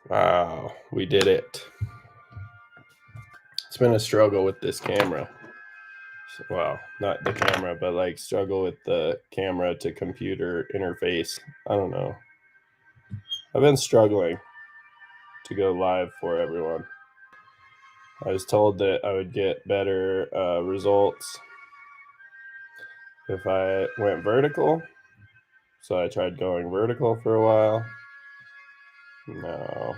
Wow, we did it. It's been a struggle with this camera. Well, not the camera, but like struggle with the camera to computer interface. I don't know. I've been struggling to go live for everyone. I was told that I would get better results if I went vertical. So I tried going vertical for a while. No.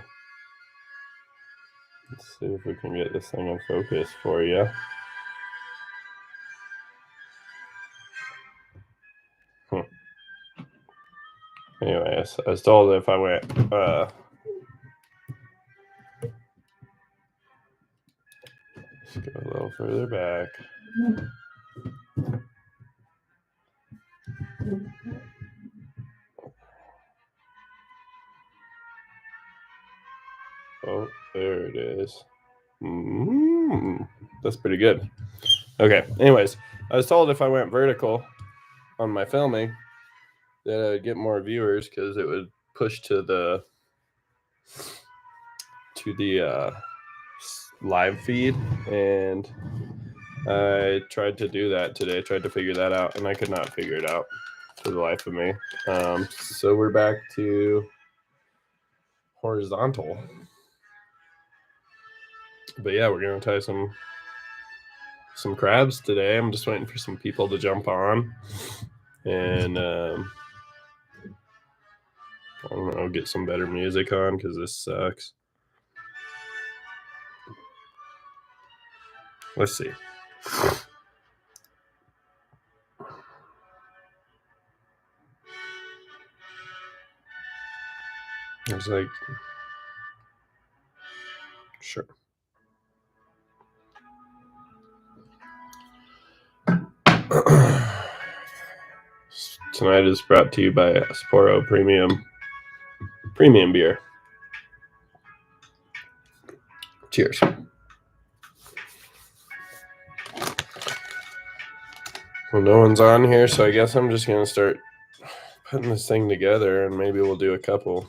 Let's see if we can get this thing in focus for you. Anyway, I was told that if I went let's go a little further back. Oh, there it is. That's pretty good. Okay. Anyways, I was told if I went vertical on my filming that I'd get more viewers because it would push to the live feed, and I tried to do that today. I tried to figure that out, and I could not figure it out for the life of me. So we're back to horizontal. But yeah, we're gonna tie some crabs today. I'm just waiting for some people to jump on, and I don't know, get some better music on because this sucks. Let's see. It's like, sure. Tonight is brought to you by Sapporo Premium Beer. Cheers. Well, no one's on here, so I guess I'm just going to start putting this thing together, and maybe we'll do a couple.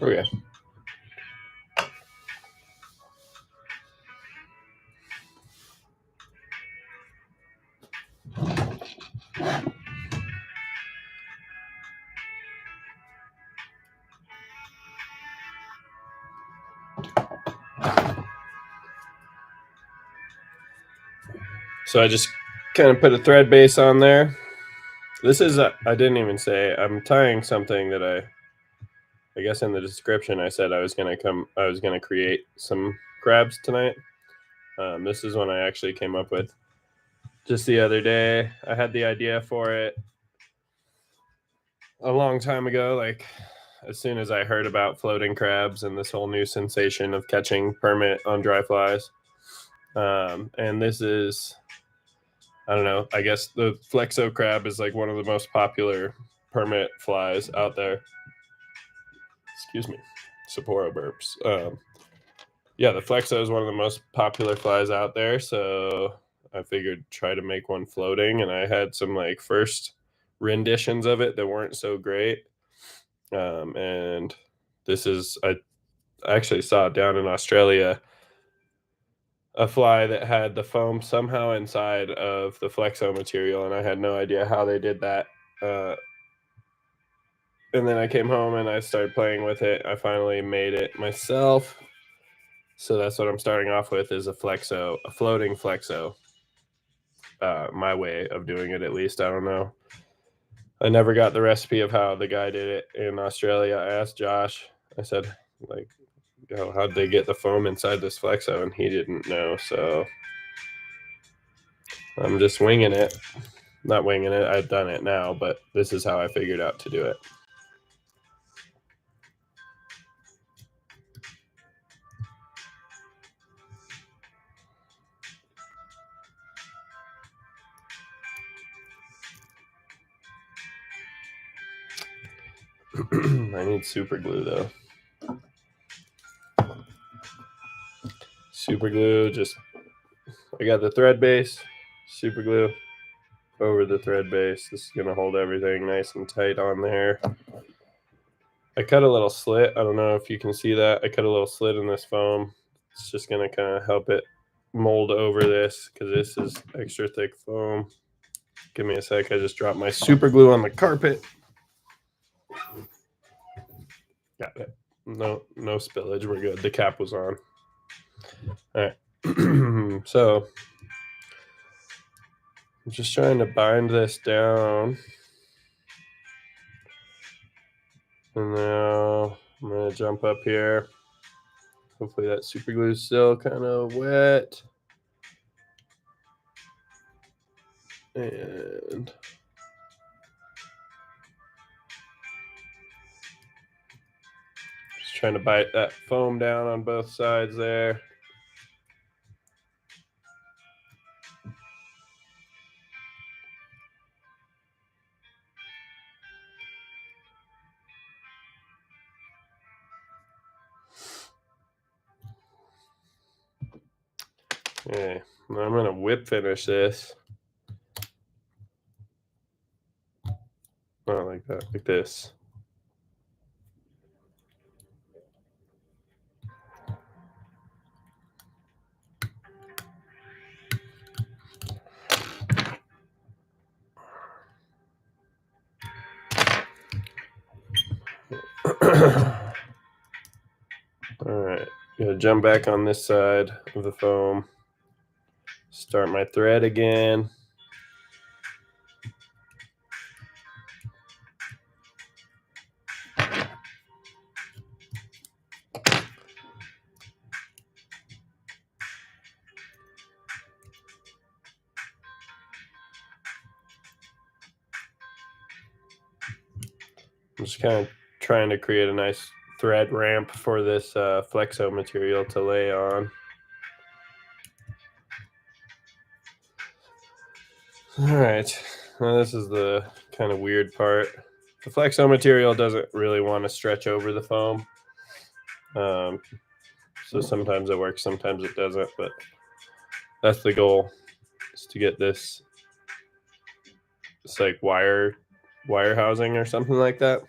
Okay. So I just kind of put a thread base on there. This is, I didn't even say, I'm tying something that I guess in the description I said I was going to create some crabs tonight. This is one I actually came up with just the other day. I had the idea for it a long time ago, like as soon as I heard about floating crabs and this whole new sensation of catching permit on dry flies. And this is, I don't know, I guess the Flexo crab is like one of the most popular permit flies out there. Excuse me, Sapporo burps. Yeah, the Flexo is one of the most popular flies out there, so I figured try to make one floating, and I had some like first renditions of it that weren't so great. And this is, I actually saw down in Australia a fly that had the foam somehow inside of the Flexo material, and I had no idea how they did that. And then I came home and I started playing with it. I finally made it myself. So that's what I'm starting off with, is a Flexo, a floating Flexo. My way of doing it, at least. I don't know. I never got the recipe of how the guy did it in Australia. I asked Josh, I said, like, how'd they get the foam inside this Flexo? And he didn't know. So I'm just winging it. Not winging it. I've done it now, but this is how I figured out to do it. I need super glue though. Super glue, just I got the thread base, super glue over the thread base. This is gonna hold everything nice and tight on there. I cut a little slit. I don't know if you can see that. I cut a little slit in this foam. It's just gonna kind of help it mold over this because this is extra thick foam. Give me a sec. I just dropped my super glue on the carpet. Got it. No spillage. We're good. The cap was on. All right. So I'm just trying to bind this down. And now I'm going to jump up here. Hopefully that super glue is still kind of wet. And just trying to bite that foam down on both sides there. Okay, now I'm going to whip finish this. Not like that, like this. All right, gonna jump back on this side of the foam. Start my thread again. I'm just kind of trying to create a nice thread ramp for this Flexo material to lay on. All right, now this is the kind of weird part. The Flexo material doesn't really want to stretch over the foam. So sometimes it works, sometimes it doesn't, but that's the goal, is to get this, it's like wire housing or something like that.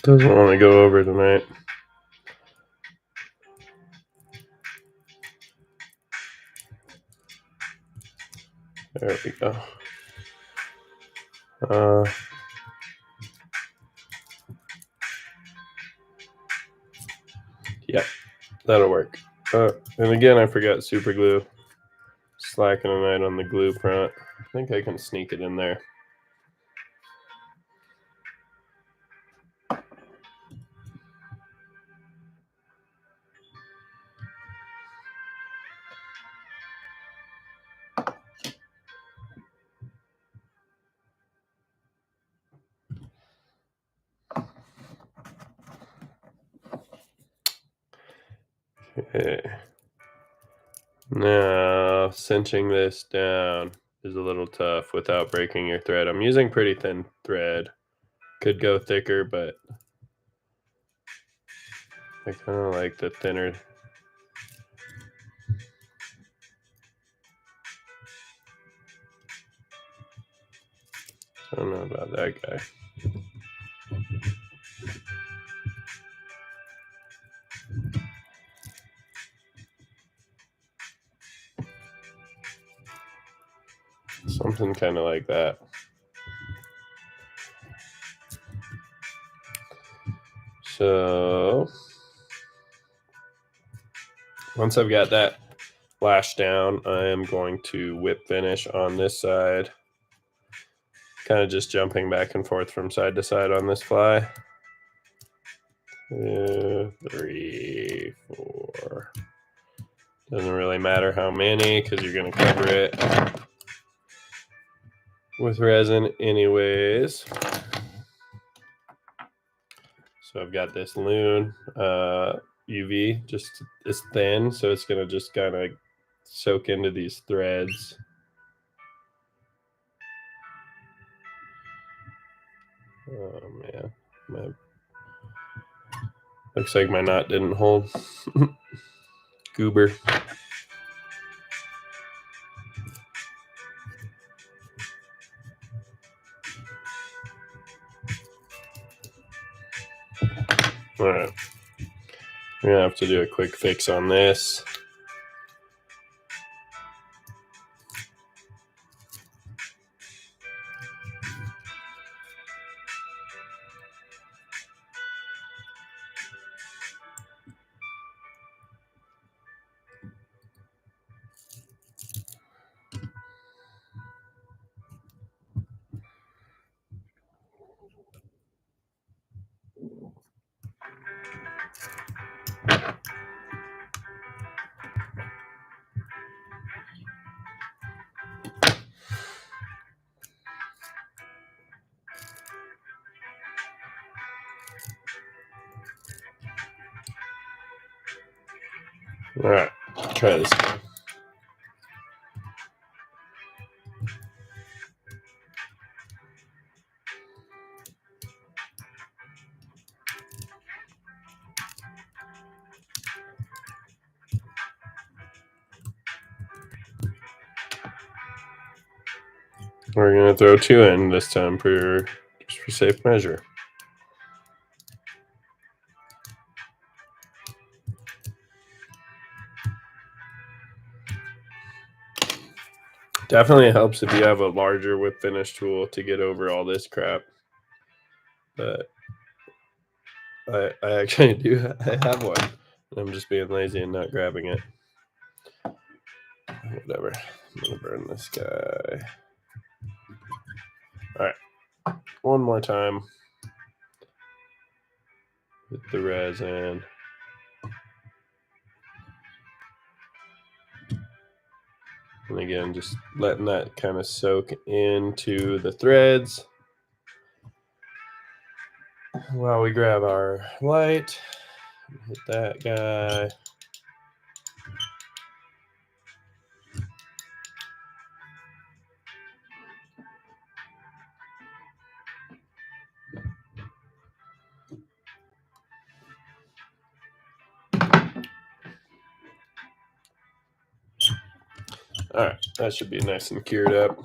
Doesn't want to go over tonight. There we go. Yep, that'll work. And again, I forgot super glue. Slacking tonight on the glue front. I think I can sneak it in there. Okay. Now, cinching this down is a little tough without breaking your thread. I'm using pretty thin thread. Could go thicker, but I kind of like the thinner. I don't know about that guy. Something kind of like that. So once I've got that lash down, I am going to whip finish on this side. Kind of just jumping back and forth from side to side on this fly. 2, 3, 4. Doesn't really matter how many because you're going to cover it with resin anyways. So I've got this Loon UV, just it's thin, so it's going to just kind of soak into these threads. Oh man, looks like my knot didn't hold. Goober. All right, we're gonna have to do a quick fix on this. All right, try this again. We're gonna throw 2 in this time just for safe measure. Definitely helps if you have a larger whip finish tool to get over all this crap. But I actually do. I have one. I'm just being lazy and not grabbing it. Whatever. I'm gonna burn this guy. All right. One more time with the resin. And again, just letting that kind of soak into the threads while we grab our light. Hit that guy. All right, that should be nice and cured up.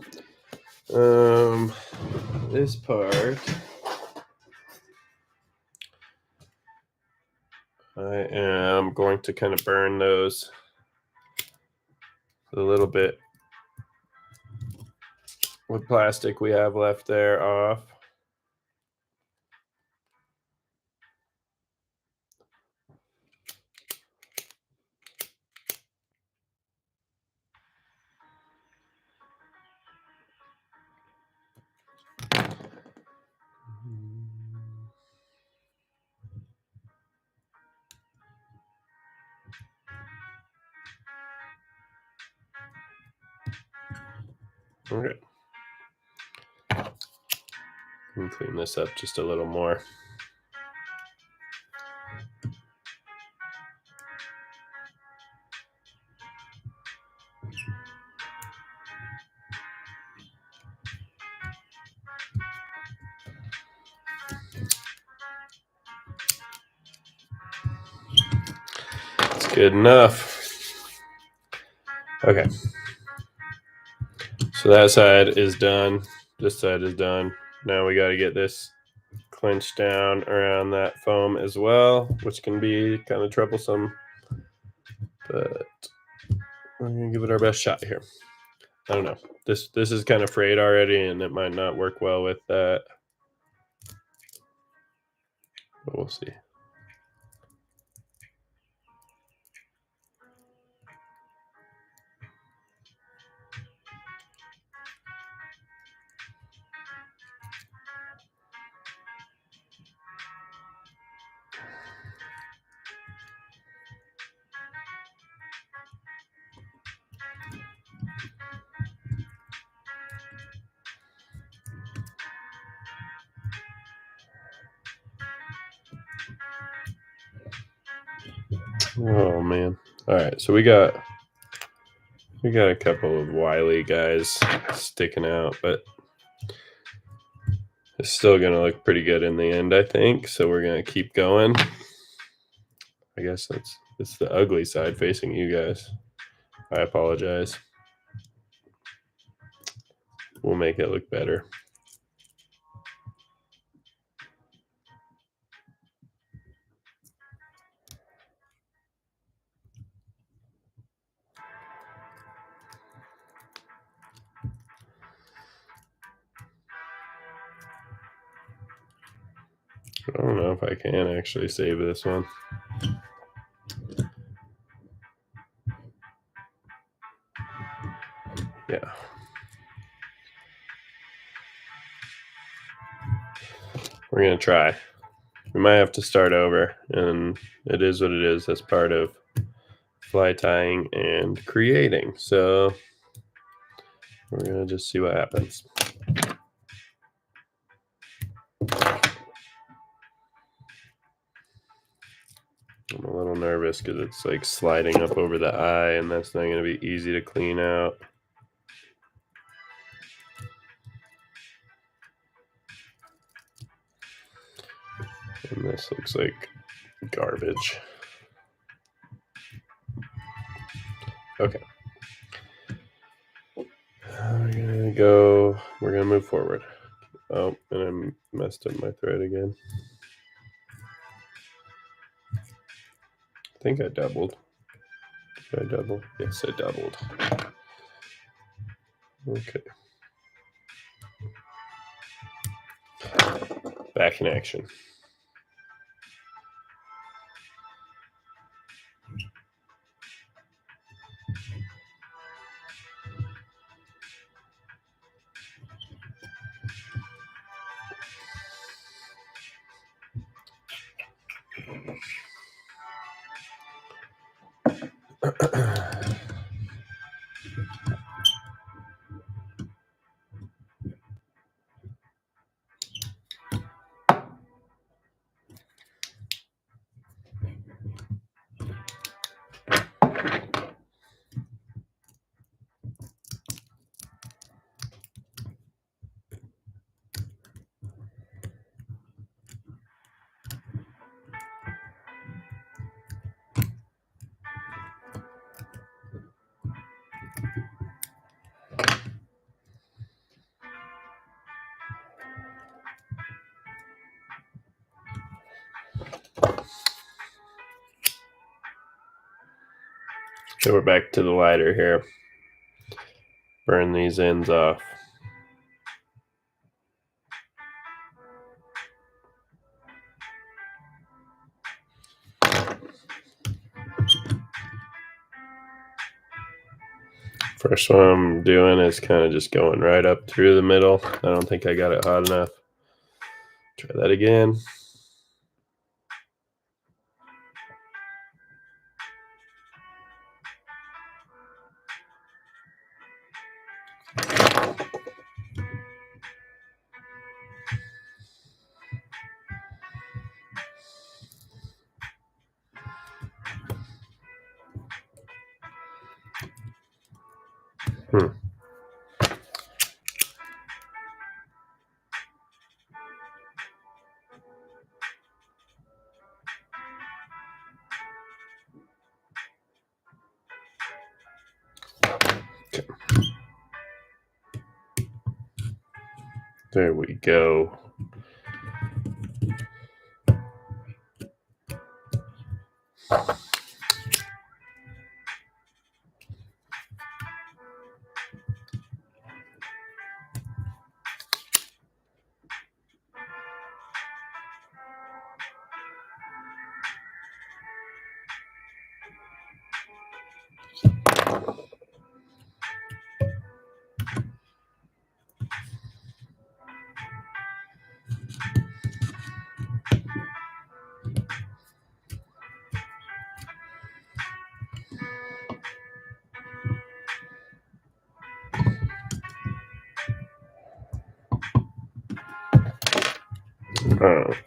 This part, I am going to kind of burn those a little bit with plastic we have left there off. Okay. Let me clean this up just a little more. It's good enough. Okay. So that side is done. This side is done. Now we got to get this clenched down around that foam as well, which can be kind of troublesome, but we're going to give it our best shot here. I don't know. This is kind of frayed already, and it might not work well with that. But we'll see. Oh man. All right, so we got a couple of wily guys sticking out, but it's still gonna look pretty good in the end, I think. So we're gonna keep going. I guess it's the ugly side facing you guys. I apologize. We'll make it look better. I don't know if I can actually save this one. Yeah. We're going to try. We might have to start over, and it is what it is. That's part of fly tying and creating. So we're going to just see what happens. I'm a little nervous because it's like sliding up over the eye, and that's not going to be easy to clean out. And this looks like garbage. Okay. We're gonna move forward. Oh, and I messed up my thread again. I think I doubled. Did I double? Yes, I doubled. Okay. Back in action. So we're back to the lighter here. Burn these ends off. First one I'm doing is kind of just going right up through the middle. I don't think I got it hot enough. Try that again. Okay. There we go.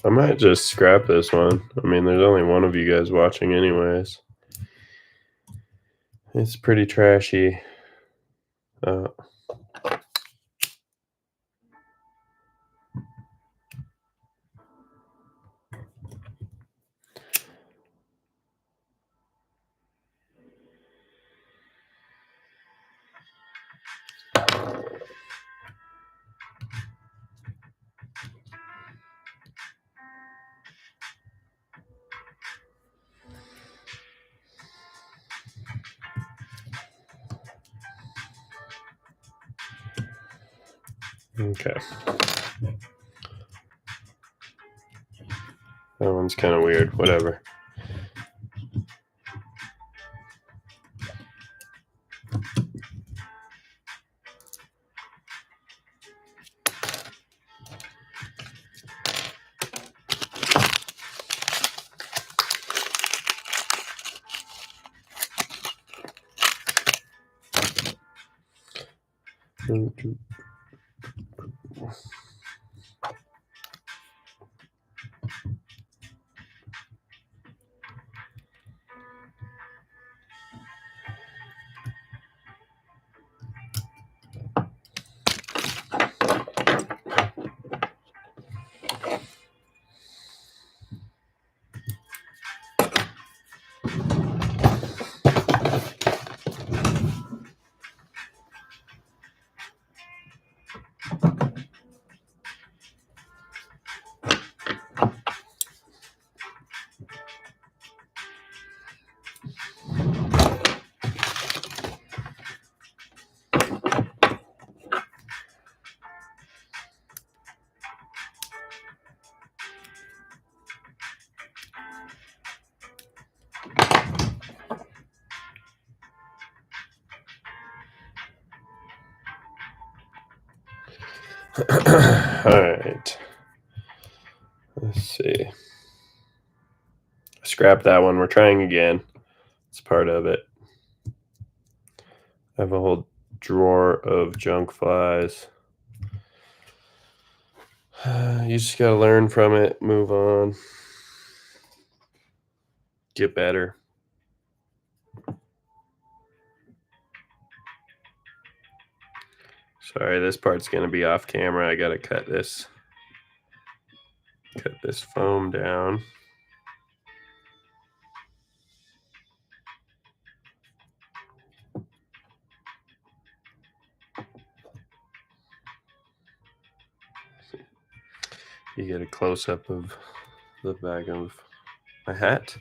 I might just scrap this one. I mean, there's only one of you guys watching anyways. It's pretty trashy. Okay. That one's kind of weird. Whatever. All right. Let's see. Scrap that one. We're trying again. It's part of it. I have a whole drawer of junk flies. You just got to learn from it, move on, get better. Sorry, this part's going to be off camera. I got to cut this foam down. You get a close-up of the back of my hat.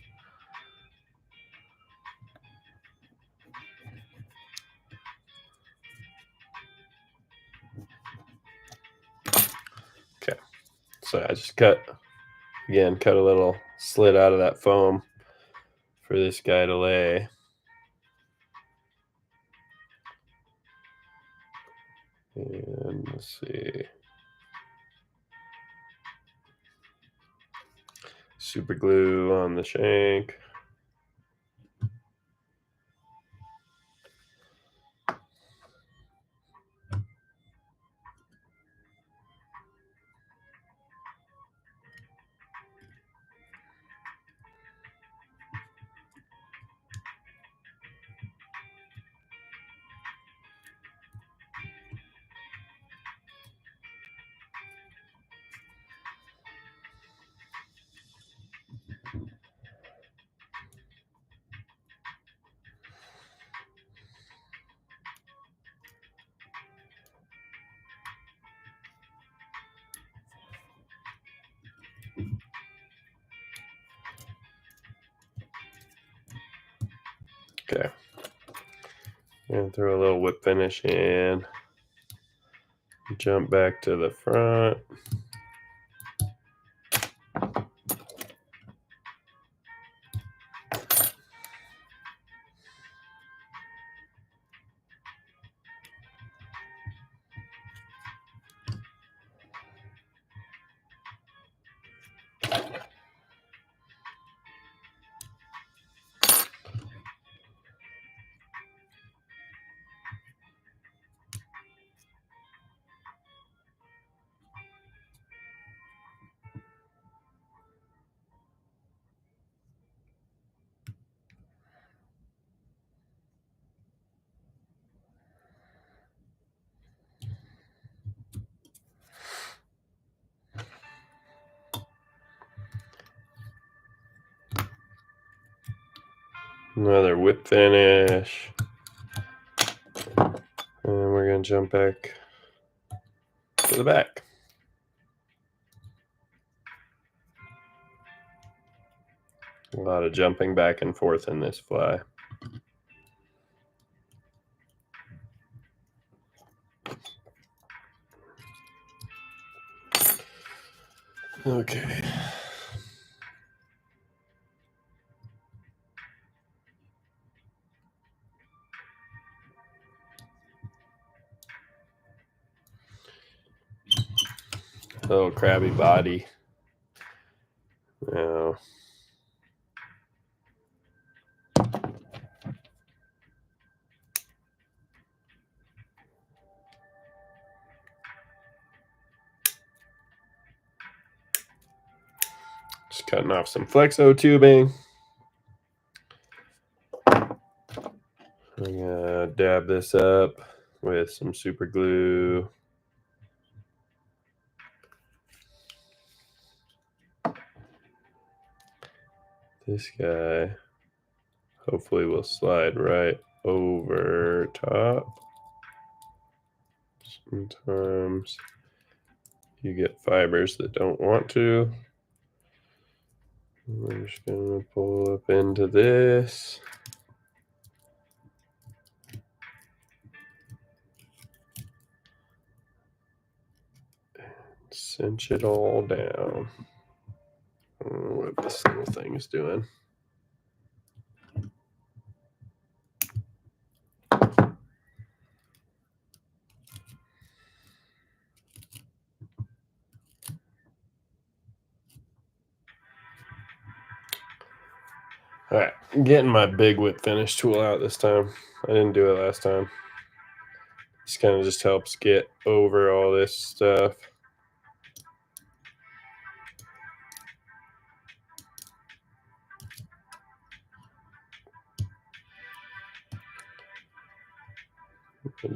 Okay, so I just cut a little slit out of that foam for this guy to lay. And let's see. Super glue on the shank. Okay. And throw a little whip finish in. Jump back to the front. Another whip finish. And we're going to jump back to the back. A lot of jumping back and forth in this fly. Okay. Little crabby body. Now, just cutting off some Flexo tubing. I'm gonna dab this up with some super glue. This guy hopefully will slide right over top. Sometimes you get fibers that don't want to. We're just gonna pull up into this. Cinch it all down. I don't know what this little thing is doing. All right, I'm getting my big whip finish tool out this time. I didn't do it last time. This kind of just helps get over all this stuff.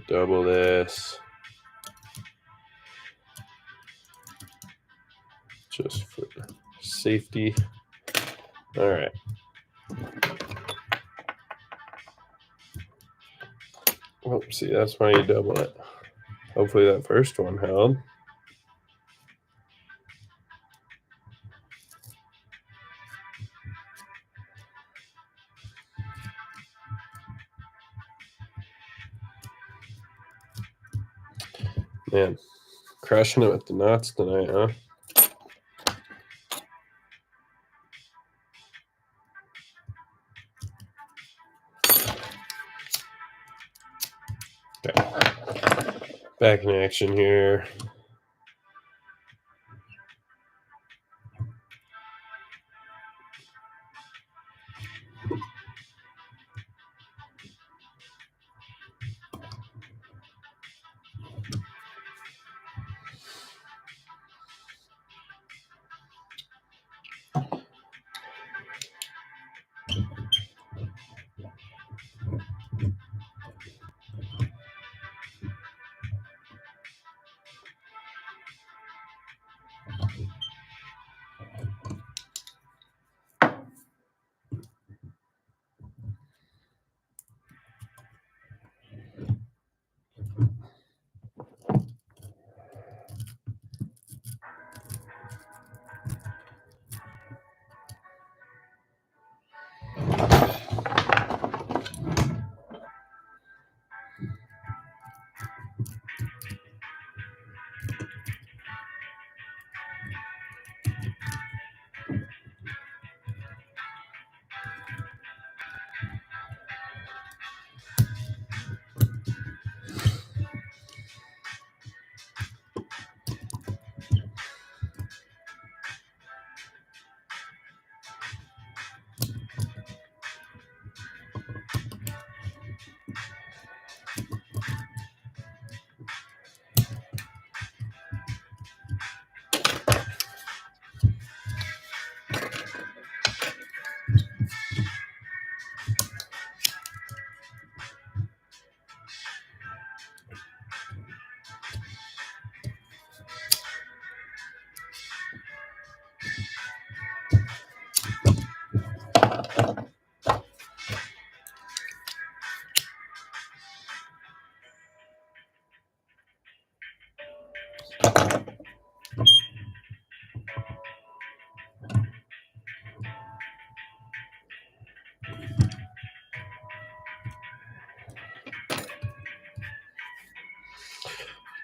Double this. Just for safety. All right. Oh, see, that's why you double it. Hopefully that first one held. Man, crushing it with the knots tonight, huh? Okay. Back in action here.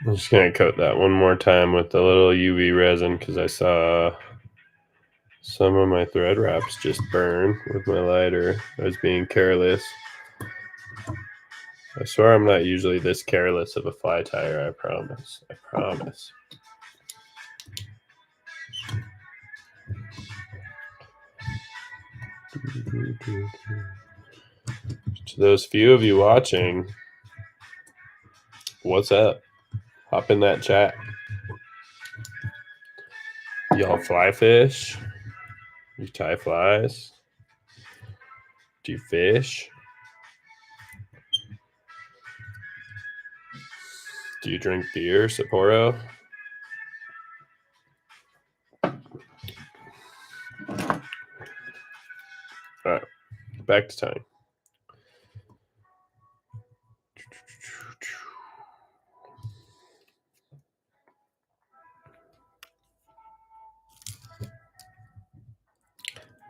I'm just going to coat that one more time with a little UV resin because I saw some of my thread wraps just burn with my lighter. I was being careless. I swear I'm not usually this careless of a fly tire, I promise. I promise. To those few of you watching, what's up? Hop in that chat. Y'all fly fish? You tie flies? Do you fish? Do you drink beer, Sapporo? All right, back to tying.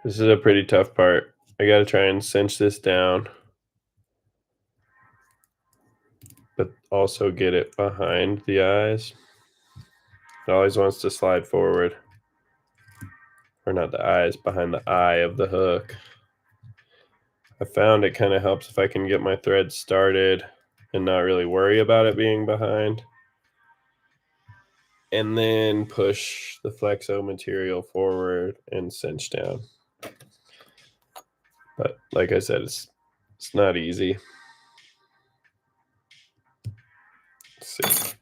This is a pretty tough part. I got to try and cinch this down, but also get it behind the eyes. It always wants to slide forward. Or not the eyes, behind the eye of the hook. I found it kind of helps if I can get my thread started and not really worry about it being behind. And then push the Flexo material forward and cinch down. But like I said, it's not easy. Let's see.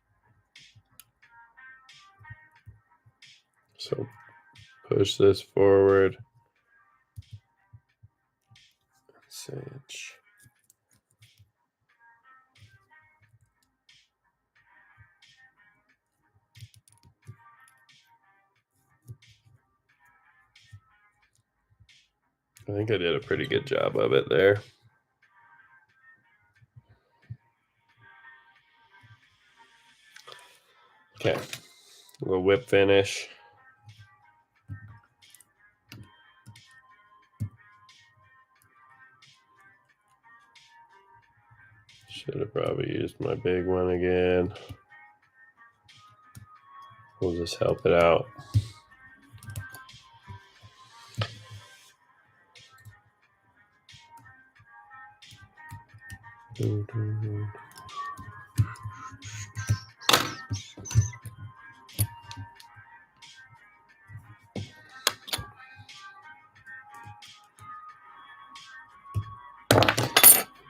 So push this forward. Cinch. I think I did a pretty good job of it there. Okay, a little whip finish. Should have probably used my big one again. We'll just help it out.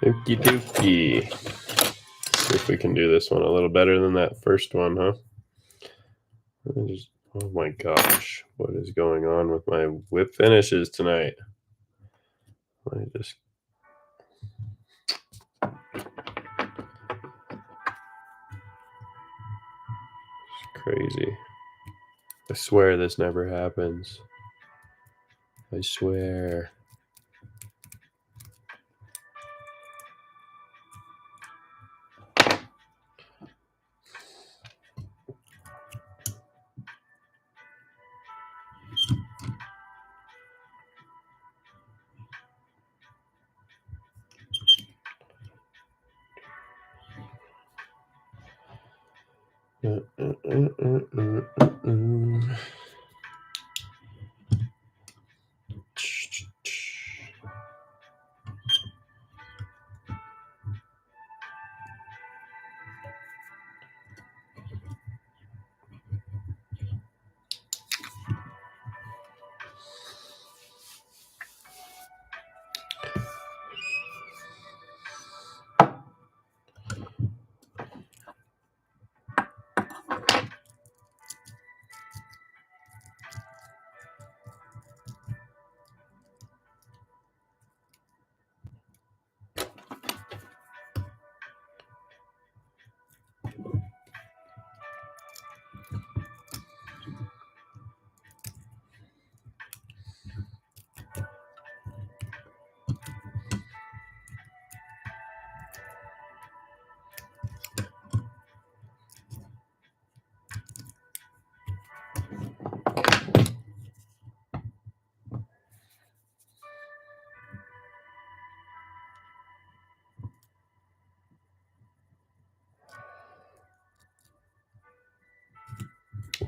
Okie dokie. See if we can do this one a little better than that first one, huh? Oh my gosh, what is going on with my whip finishes tonight? Let me just. It's crazy. I swear this never happens. I swear.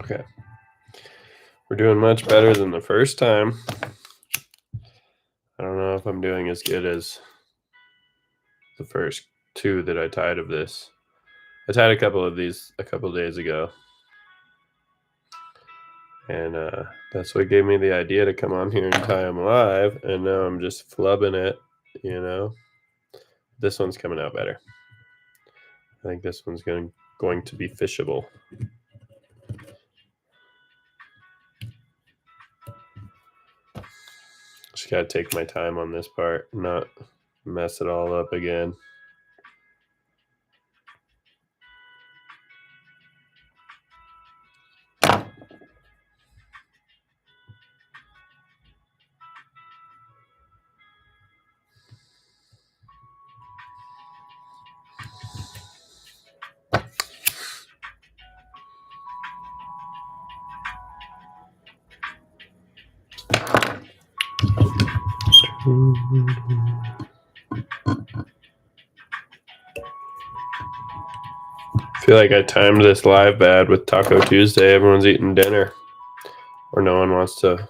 Okay. We're doing much better than the first time. I don't know if I'm doing as good as the first two that I tied of this. I tied a couple of these a couple days ago. And that's what gave me the idea to come on here and tie them live. And now I'm just flubbing it, you know. This one's coming out better. I think this one's going to be fishable. Just got to take my time on this part, not mess it all up again. I feel like I timed this live bad with Taco Tuesday. Everyone's eating dinner, or no one wants to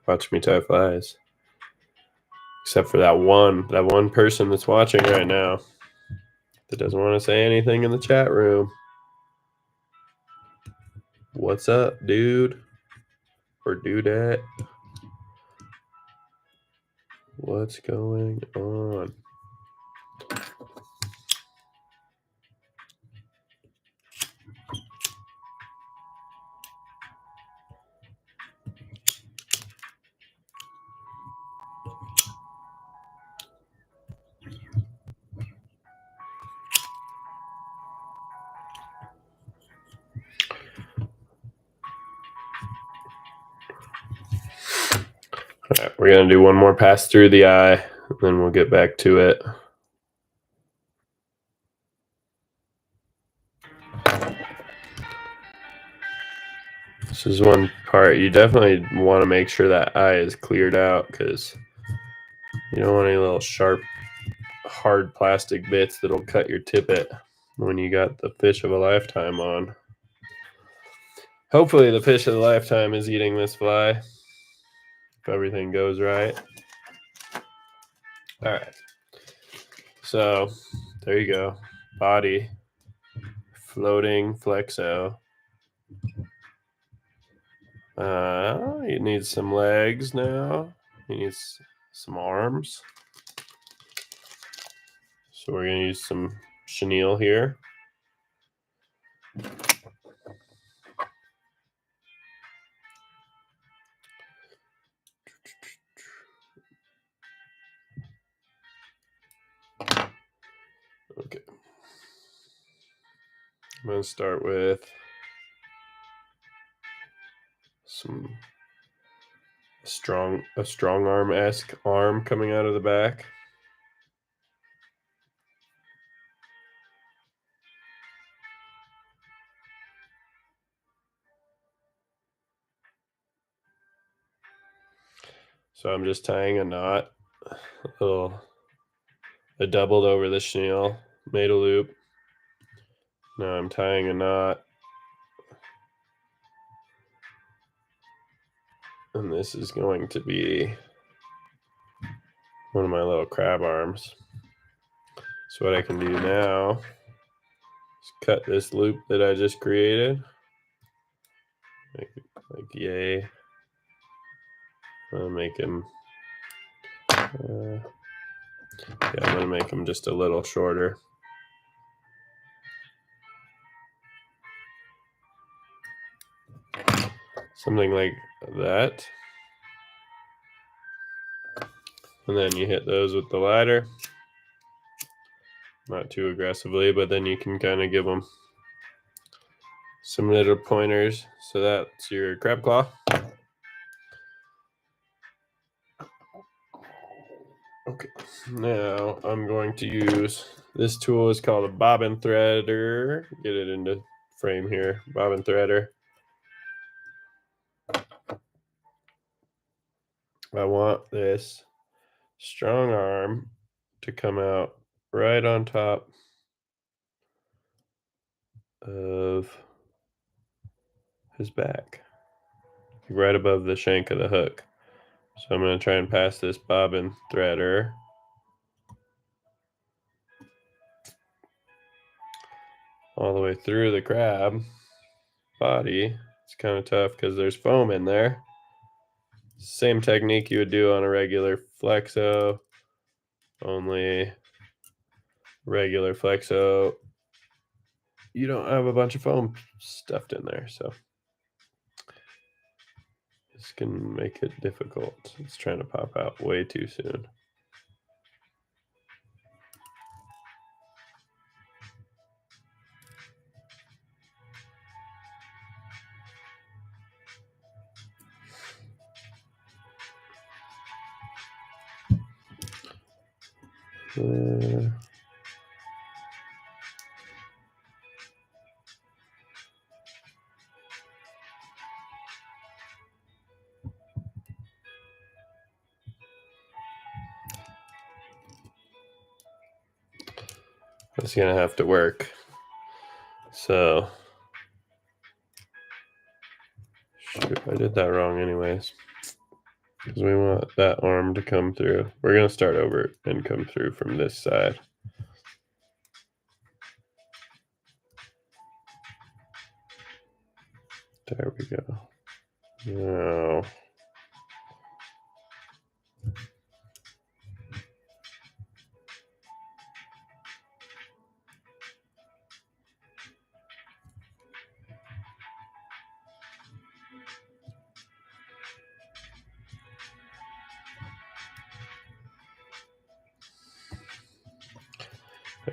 watch me tie flies, except for that one person that's watching right now that doesn't want to say anything in the chat room. What's up, dude? Or dudette? What's going on? All right, we're going to do one more pass through the eye, and then we'll get back to it. This is one part you definitely want to make sure that eye is cleared out, because you don't want any little sharp, hard plastic bits that'll cut your tippet when you got the fish of a lifetime on. Hopefully the fish of the lifetime is eating this fly, if everything goes right. All right. So there you go. Body, floating flexo. He needs some legs now. He needs some arms. So we're going to use some chenille here. Okay. I'm going to start with some strong arm-esque arm coming out of the back. So I'm just tying a knot, I doubled over the chenille, made a loop. Now I'm tying a knot. And this is going to be one of my little crab arms. So what I can do now is cut this loop that I just created. Like yay. I'll make him, I'm going to make him just a little shorter. Something like that. And then you hit those with the ladder. Not too aggressively, but then you can kind of give them some little pointers. So that's your crab claw. Okay, now I'm going to use, this tool is called a bobbin threader. Get it into frame here, bobbin threader. I want this strong arm to come out right on top of his back, right above the shank of the hook. So I'm going to try and pass this bobbin threader all the way through the crab body. It's kind of tough because there's foam in there. Same technique you would do on a regular flexo, only regular flexo, you don't have a bunch of foam stuffed in there, so this can make it difficult. It's trying to pop out way too soon. It's gonna have to work. So, shoot, I did that wrong anyways. Because we want that arm to come through. We're gonna start over and come through from this side. There we go. Now,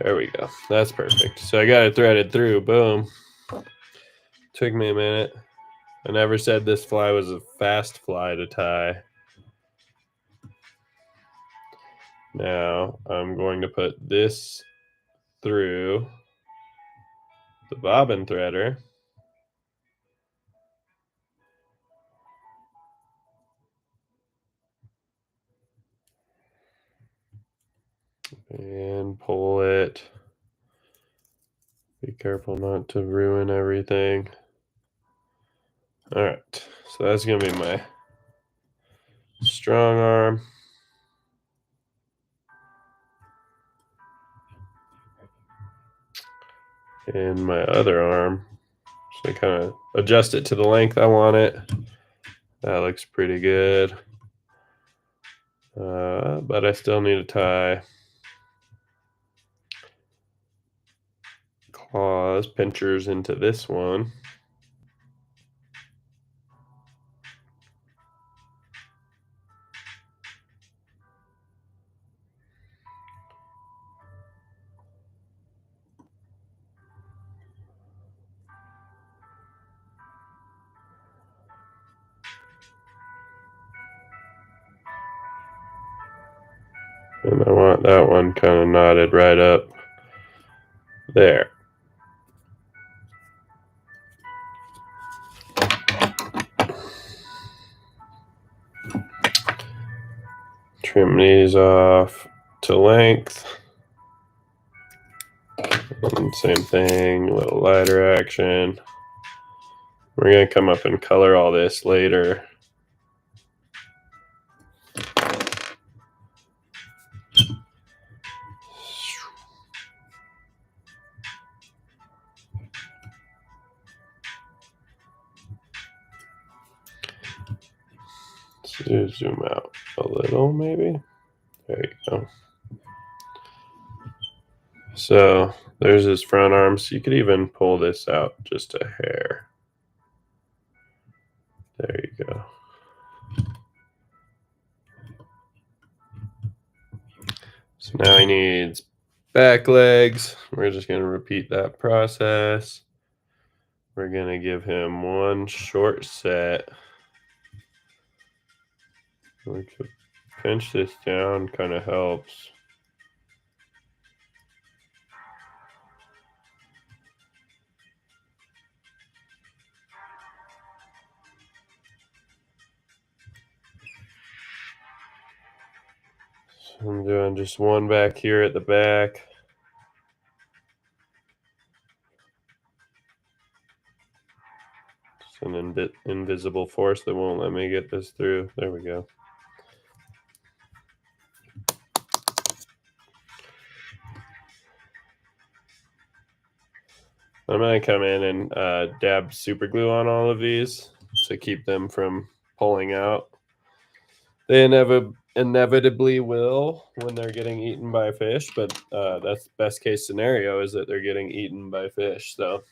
there we go. That's perfect. So I got it threaded through. Boom. Took me a minute. I never said this fly was a fast fly to tie. Now I'm going to put this through the bobbin threader. And pull it. Be careful not to ruin everything. All right, so that's gonna be my strong arm. And my other arm, so I kind of adjust it to the length I want it. That looks pretty good. But I still need to tie claws, pinchers into this one. And I want that one kind of knotted right up there. Trim these off to length. And same thing, a little lighter action. We're going to come up and color all this later. Let's zoom out a little, maybe. There you go. So there's his front arms. You could even pull this out just a hair. There you go. So now he needs back legs. We're just going to repeat that process. We're going to give him one short set. Which pinch this down kind of helps. So I'm doing just one back here at the back. an invisible force that won't let me get this through. There we go. I'm going to come in and dab super glue on all of these to keep them from pulling out. They inevitably will when they're getting eaten by fish, but that's best case scenario is that they're getting eaten by fish. So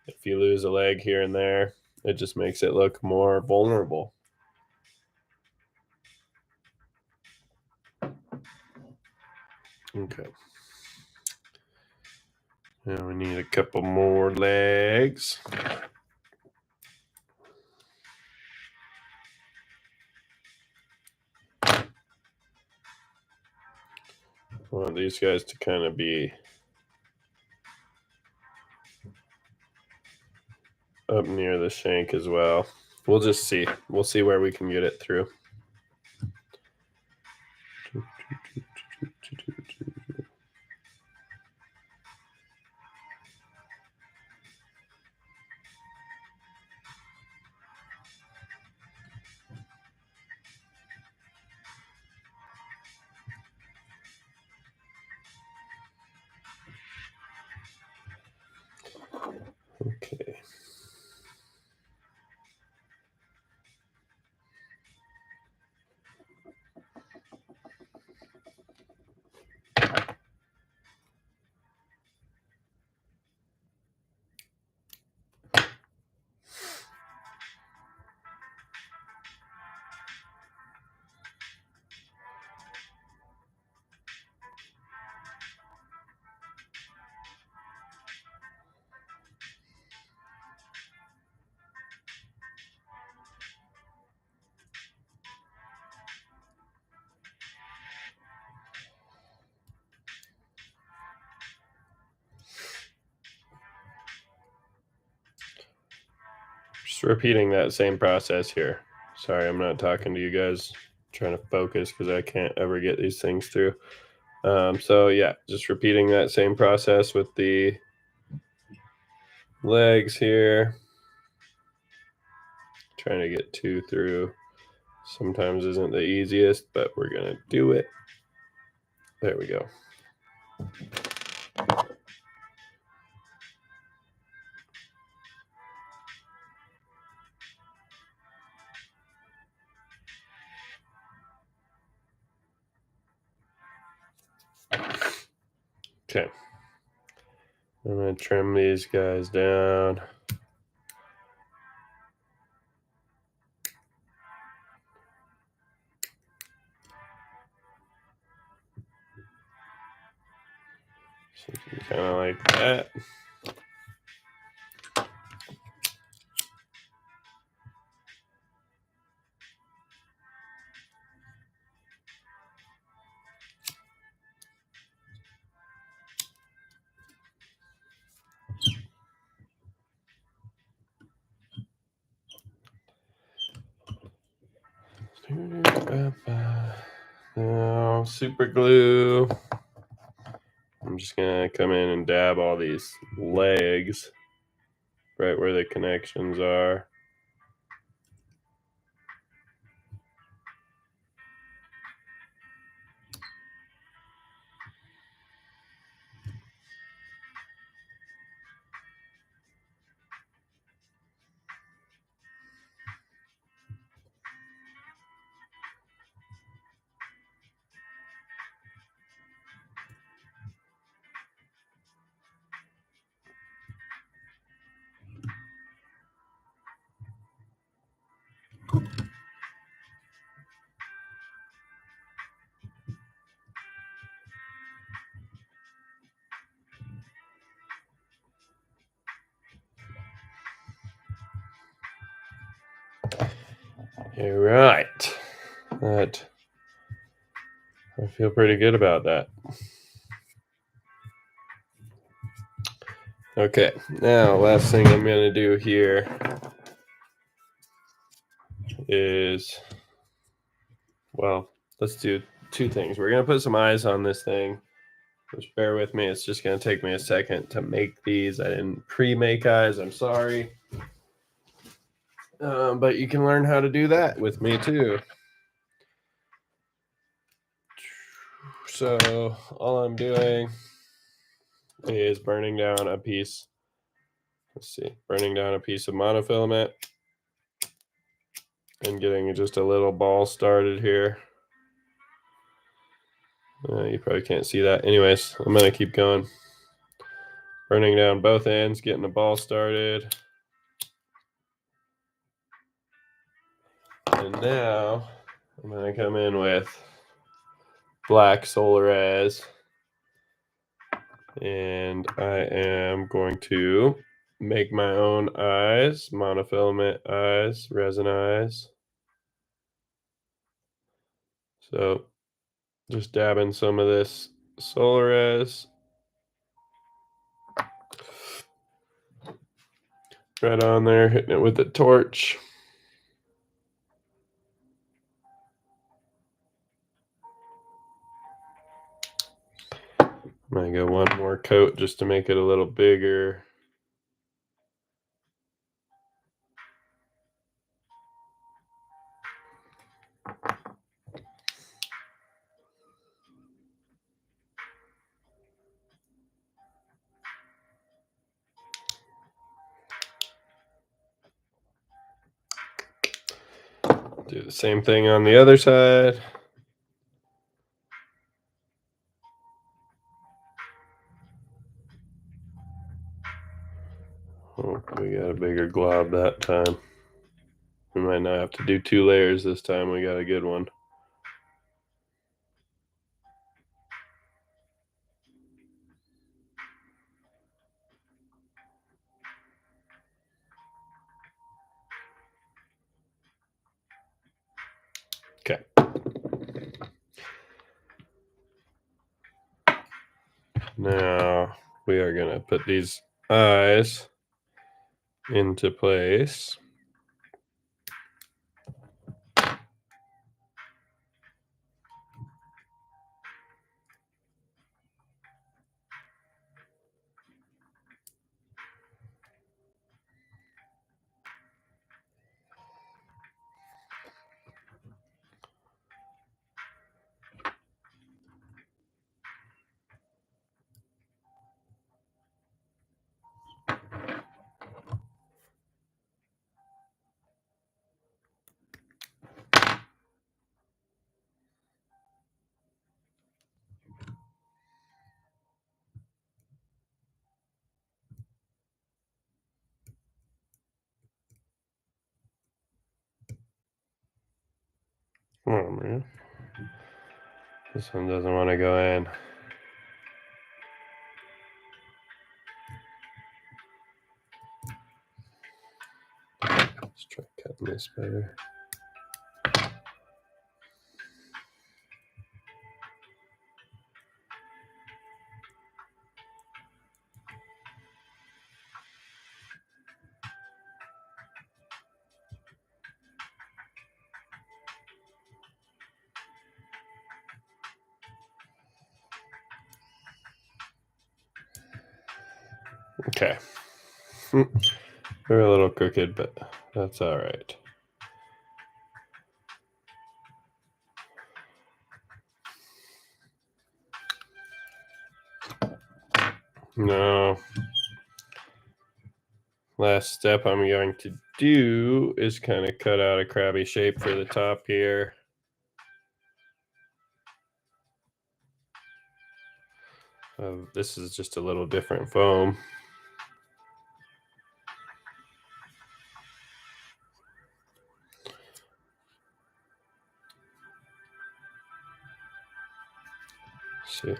if you lose a leg here and there, it just makes it look more vulnerable. Okay. Now we need a couple more legs. I want these guys to kind of be up near the shank as well. We'll just see. We'll see where we can get it through. Okay. Just repeating that same process here. Sorry, I'm not talking to you guys. I'm trying to focus because I can't ever get these things through. So yeah, just repeating that same process with the legs here. Trying to get two through sometimes isn't the easiest, but we're gonna do it. There we go. Okay. I'm going to trim these guys down. Kind of like that. Now, super glue. I'm just going to come in and dab all these legs right where the connections are. All right. That I feel pretty good about that. Okay, now last thing I'm going to do here is, well, let's do two things. We're going to put some eyes on this thing. Just bear with me. It's just going to take me a second to make these. I didn't pre-make eyes. I'm sorry. But you can learn how to do that with me too. So all I'm doing is burning down a piece. Let's see, burning down a piece of monofilament and getting just a little ball started here. You probably can't see that. Anyways, I'm going to keep going. Burning down both ends, getting the ball started. And now I'm going to come in with black Solaraz. And I am going to make my own eyes, monofilament eyes, resin eyes. So just dabbing some of this Solaraz right on there, hitting it with the torch. Might go one more coat just to make it a little bigger. Do the same thing on the other side. Oh, we got a bigger glob that time. We might not have to do 2 layers this time. We got a good one. Okay. Now we are going to put these eyes into place. Oh man, this one doesn't want to go in. Let's try cutting this better. Okay. They're a little crooked, but that's all right. Now, last step I'm going to do is kind of cut out a crabby shape for the top here. This is just a little different foam. See.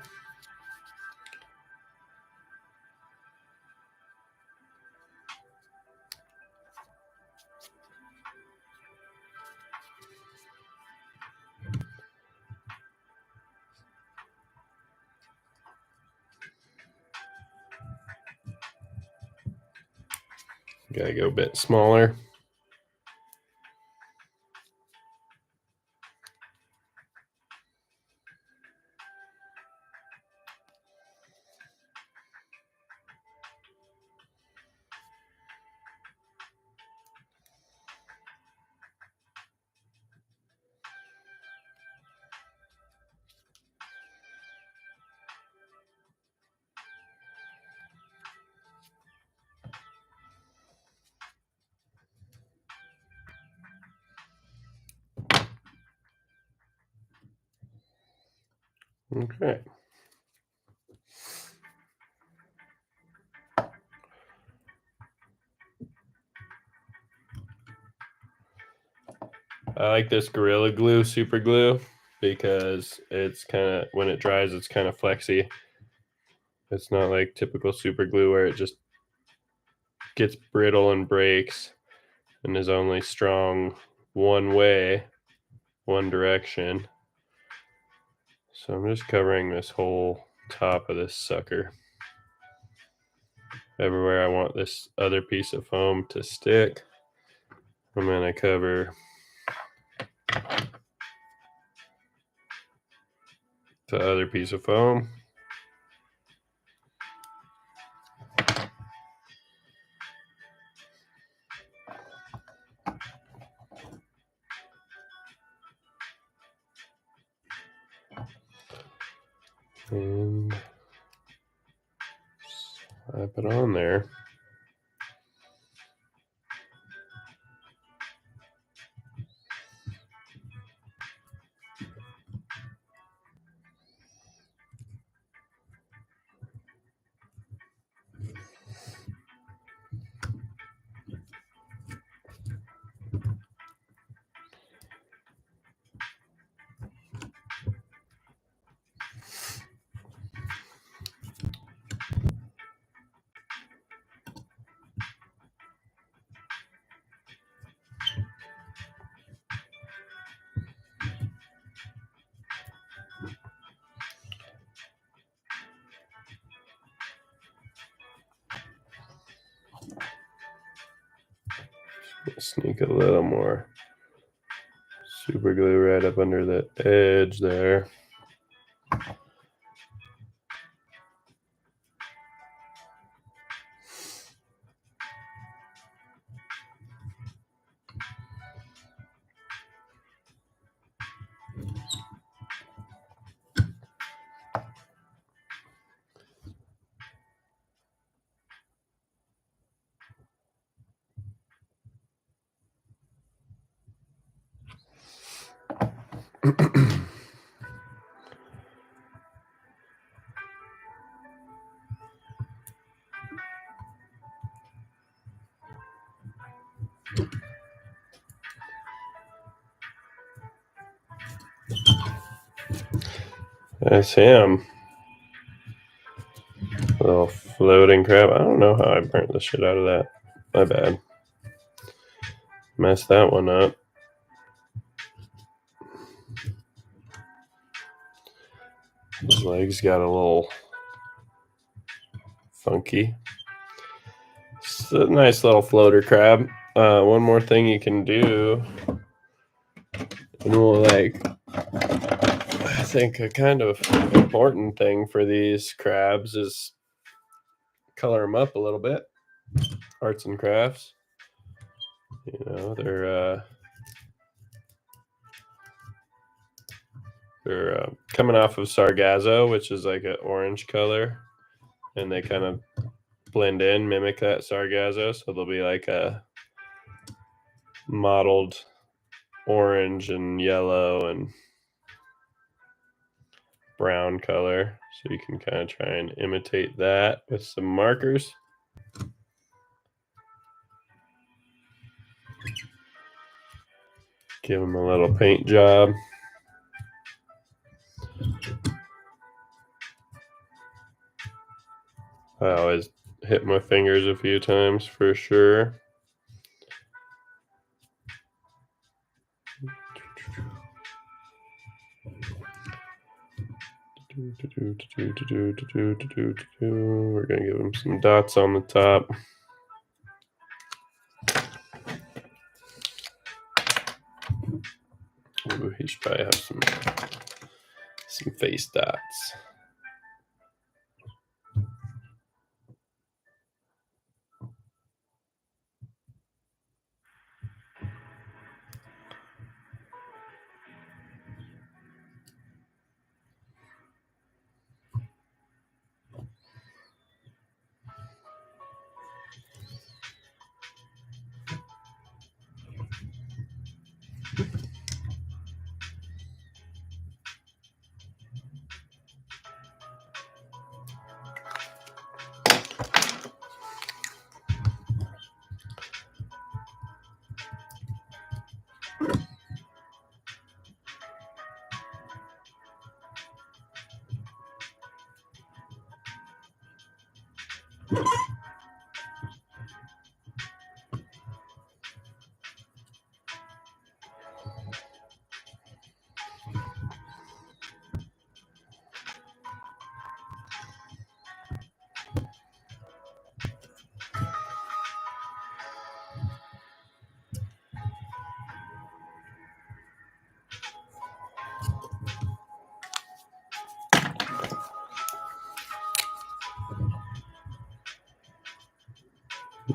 Gotta go a bit smaller. Okay. I like this Gorilla Glue Super Glue because it's kind of, when it dries, it's kind of flexy. It's not like typical super glue where it just gets brittle and breaks and is only strong one way, one direction. So I'm just covering this whole top of this sucker. Everywhere I want this other piece of foam to stick, I'm going to cover the other piece of foam. And slap it on there. Sneak a little more super glue right up under the edge there. That's him. Little floating crab. I don't know how I burnt the shit out of that. My bad. Messed that one up. His legs got a little funky. It's a nice little floater crab. One more thing you can do, and we'll I think a kind of important thing for these crabs is color them up a little bit. Arts and crafts. You know, they're coming off of Sargasso, which is like an orange color, and they kind of blend in, mimic that Sargasso, so they'll be like a mottled orange and yellow and brown color. So you can kind of try and imitate that with some markers. Give them a little paint job. I always hit my fingers a few times for sure. We're gonna give him some dots on the top. Ooh, he should probably have some face dots.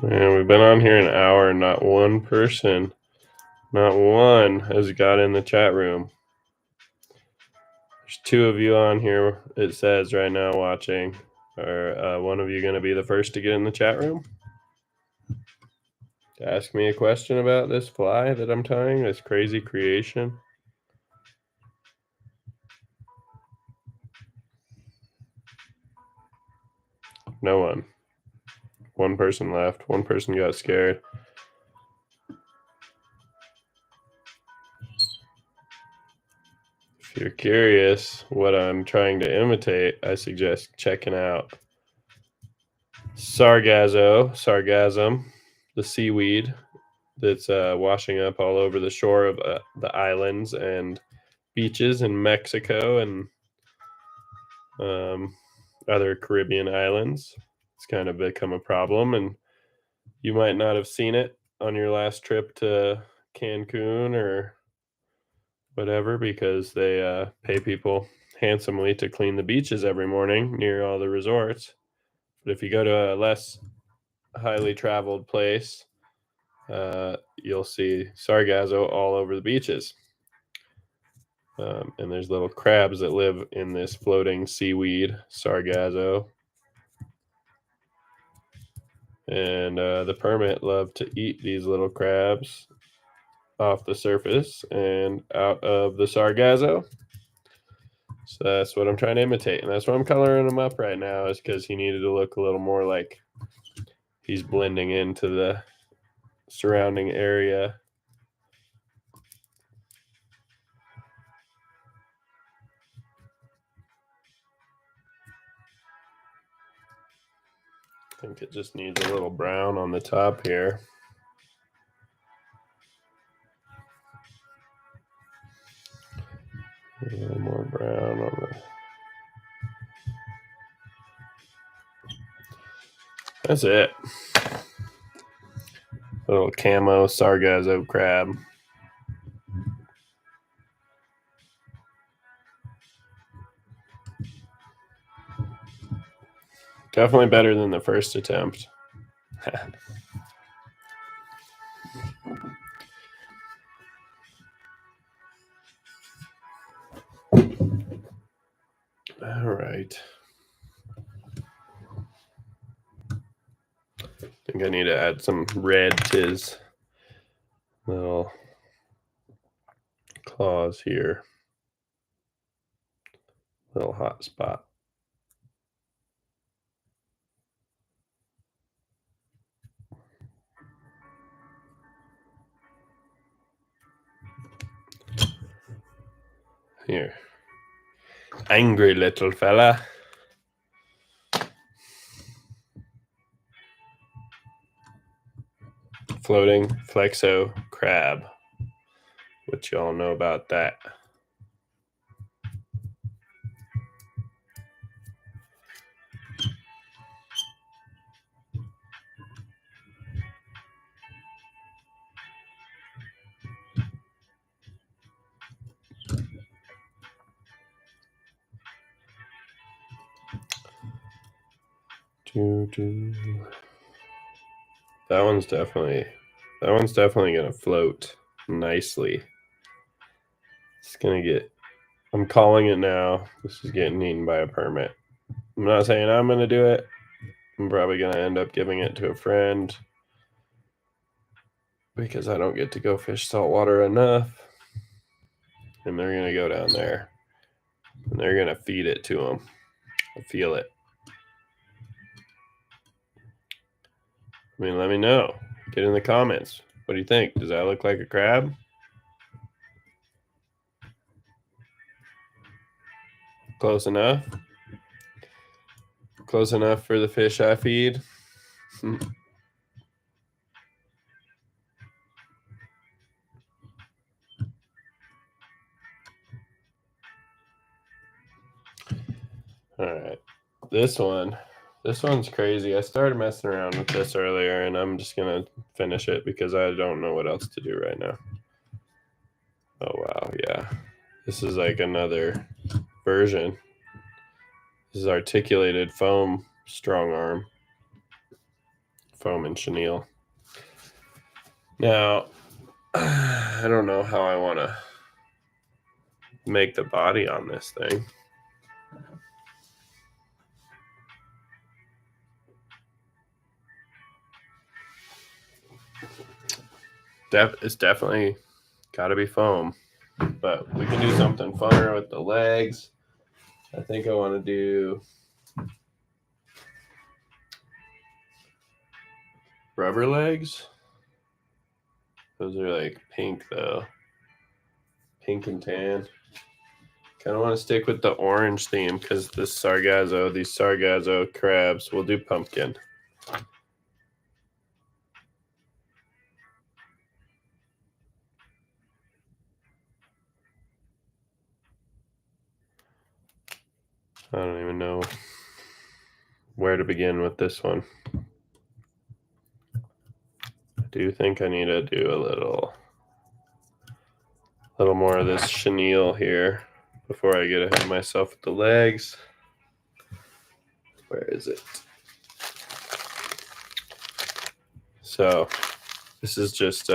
Man, we've been on here an hour and not one person, not one has got in the chat room. There's 2 of you on here, it says right now watching. Are one of you going to be the first to get in the chat room? To ask me a question about this fly that I'm tying, this crazy creation? No one. One person left. One person got scared. If you're curious what I'm trying to imitate, I suggest checking out sargassum, the seaweed that's washing up all over the shore of the islands and beaches in Mexico and other Caribbean islands. It's kind of become a problem, and you might not have seen it on your last trip to Cancun or whatever, because they pay people handsomely to clean the beaches every morning near all the resorts. But if you go to a less highly traveled place, you'll see sargasso all over the beaches. And there's little crabs that live in this floating seaweed, sargasso. And the permit love to eat these little crabs off the surface and out of the sargasso. So that's what I'm trying to imitate, and that's why I'm coloring him up right now, is because he needed to look a little more like he's blending into the surrounding area. I think it just needs a little brown on the top here. A little more brown on the... That's it. A little camo sargasso crab. Definitely better than the first attempt. All right. I think I need to add some red to his little claws here. Little hot spot. Here. Angry little fella. Floating flexo crab. What y'all know about that? That one's definitely gonna float nicely. It's gonna get, I'm calling it now. This is getting eaten by a permit. I'm not saying I'm gonna do it. I'm probably gonna end up giving it to a friend because I don't get to go fish saltwater enough. And they're gonna go down there and they're gonna feed it to them. I feel it. I mean, let me know. Get in the comments. What do you think? Does that look like a crab? Close enough? Close enough for the fish I feed. All right, this one's crazy. I started messing around with this earlier, and I'm just gonna finish it because I don't know what else to do right now. Oh wow, yeah, this is like another version. This is articulated foam strong arm, foam and chenille. Now, I don't know how I want to make the body on this thing. It's definitely got to be foam, but we can do something funner with the legs. I think I want to do rubber legs. Those are like pink though, pink and tan. Kind of want to stick with the orange theme because these Sargasso crabs, we'll do pumpkin. I don't even know where to begin with this one. I do think I need to do a little more of this chenille here before I get ahead of myself with the legs. Where is it? So this is just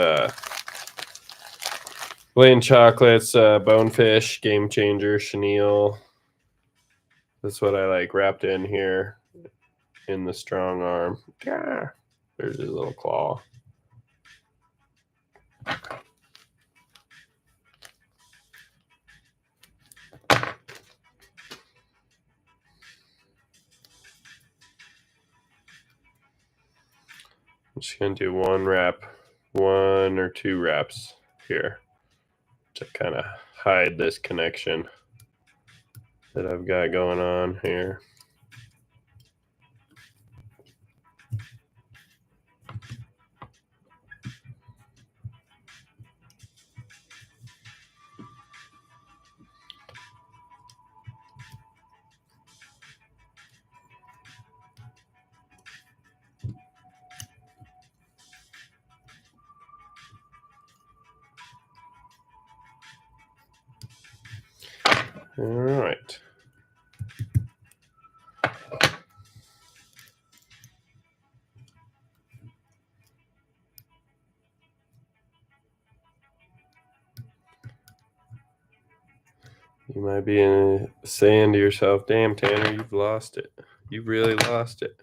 Blaine Chocolates, Bonefish, Game Changer, chenille. That's what I like wrapped in here in the strong arm. Yeah, there's his little claw. I'm just going to do one or two wraps here to kind of hide this connection that I've got going on here. All right. You might be saying to yourself, damn, Tanner, you've lost it. You've really lost it.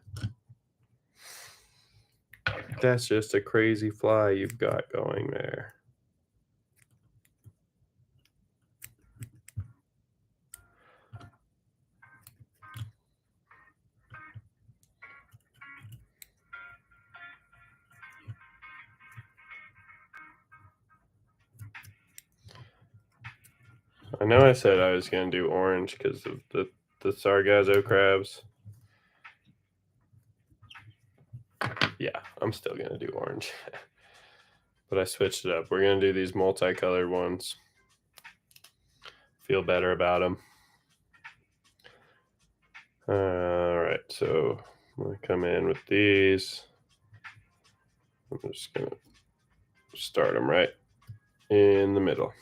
That's just a crazy fly you've got going there. I know I said I was going to do orange because of the Sargasso crabs. Yeah, I'm still going to do orange. But I switched it up. We're going to do these multicolored ones. Feel better about them. All right, so I'm going to come in with these. I'm just going to start them right in the middle.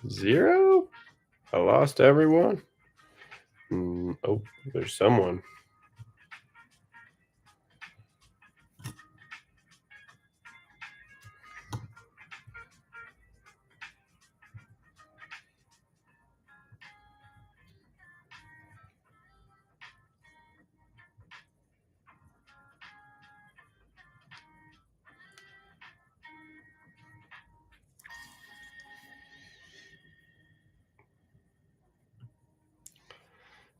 Zero? I lost everyone? Oh, there's someone.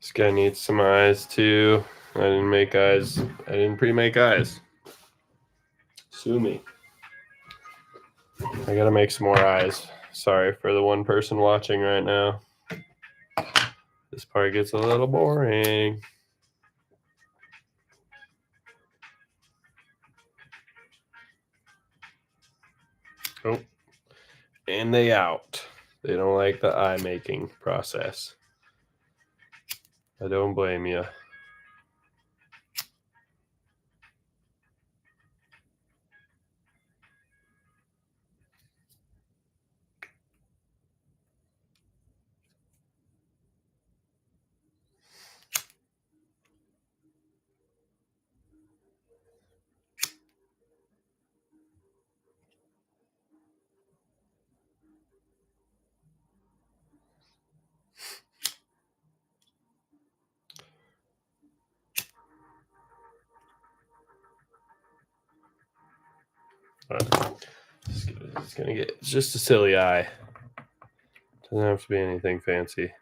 This guy needs some eyes too. I didn't make eyes. I didn't pre-make eyes. Sue me. I gotta make some more eyes. Sorry for the one person watching right now. This part gets a little boring. Oh, and they out. They don't like the eye making process. I don't blame you. It's just a silly eye. Doesn't have to be anything fancy.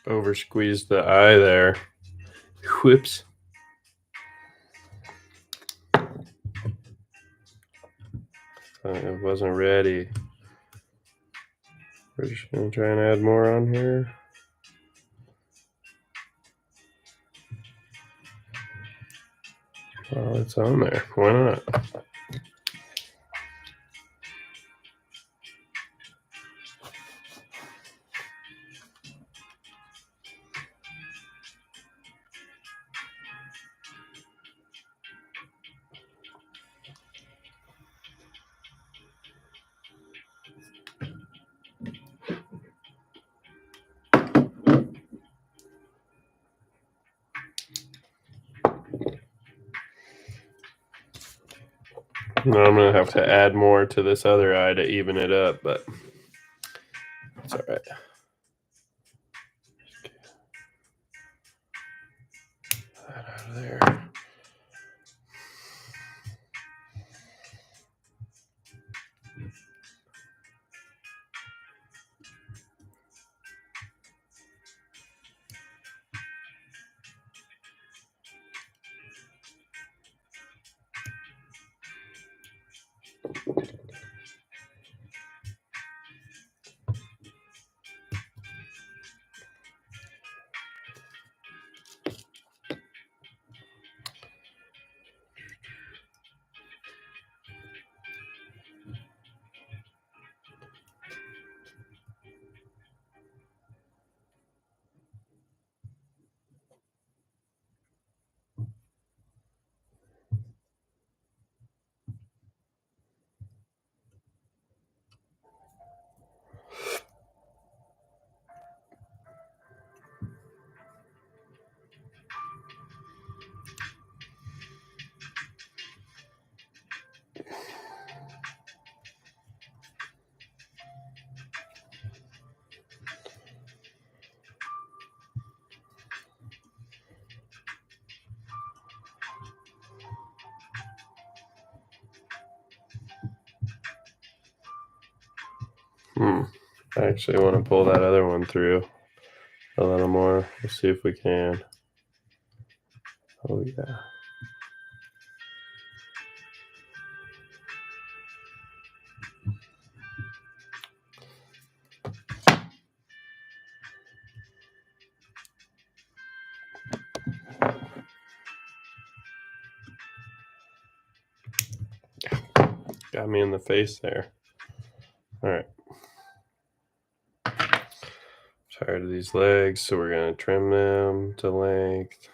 Over squeezed the eye there. Whoops. It wasn't ready. We're just going to try and add more on here. Oh, it's on there. Why not? No, I'm going to have to add more to this other eye to even it up, but it's all right. That out of there. I actually want to pull that other one through a little more. Let's see if we can. Oh, yeah. Got me in the face there. All right. Tired of these legs, so we're going to trim them to length.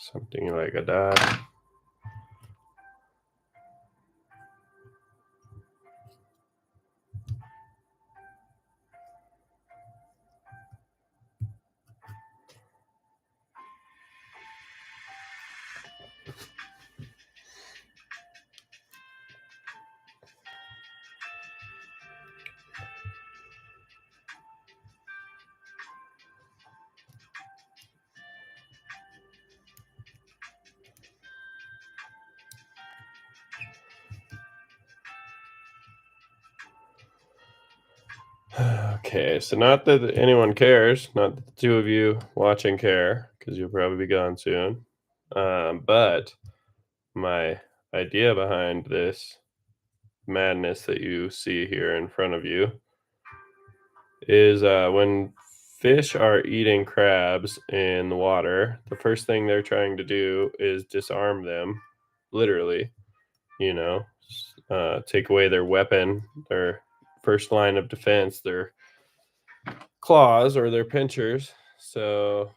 Something like a dot. Okay, so not that anyone cares, not that the two of you watching care, because you'll probably be gone soon. But my idea behind this madness that you see here in front of you is when fish are eating crabs in the water, the first thing they're trying to do is disarm them, literally, take away their weapon, their first line of defense, their claws or their pinchers. So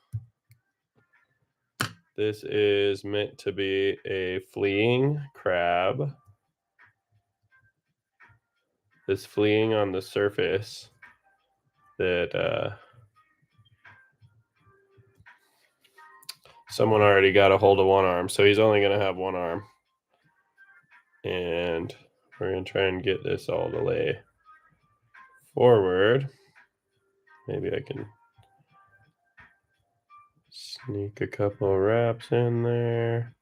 this is meant to be a fleeing crab. This fleeing on the surface that someone already got a hold of one arm. So he's only going to have one arm. And we're going to try and get this all to lay forward. Maybe I can sneak a couple of wraps in there.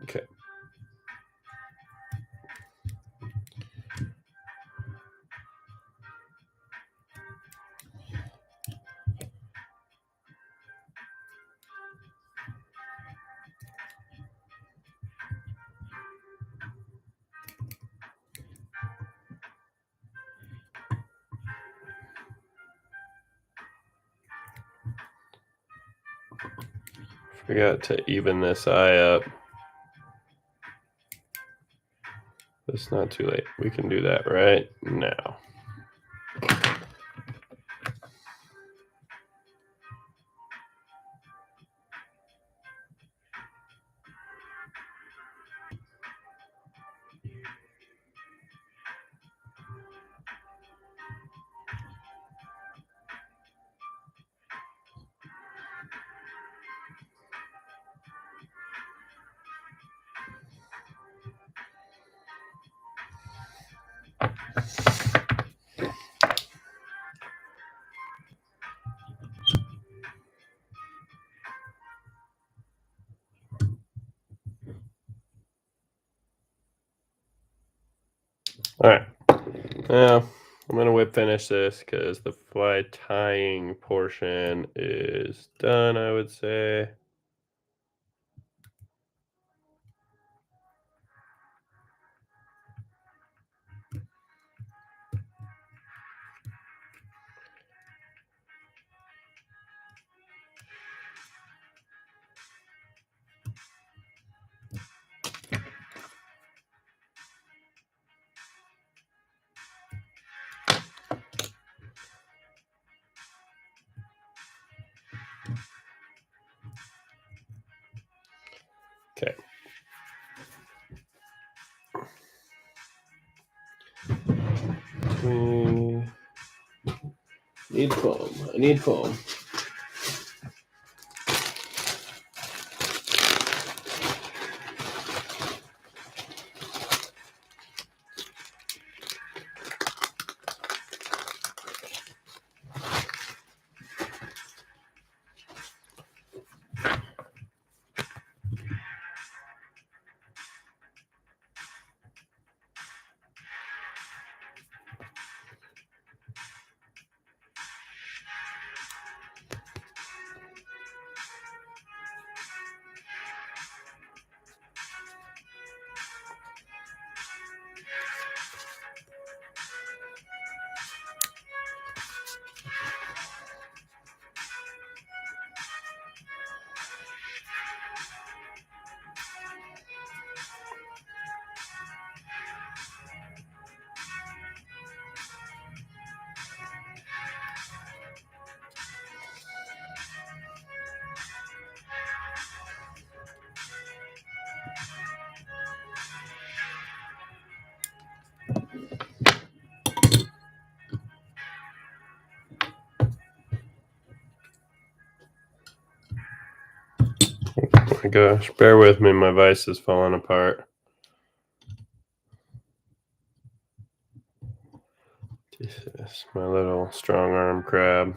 Okay. Forgot to even this eye up. It's not too late. We can do that right now. All right. Now I'm going to whip finish this because the fly tying portion is done, I would say. Okay. Need foam. I need foam. Oh my gosh, bear with me, my vise is falling apart. Jesus, my little strong arm crab.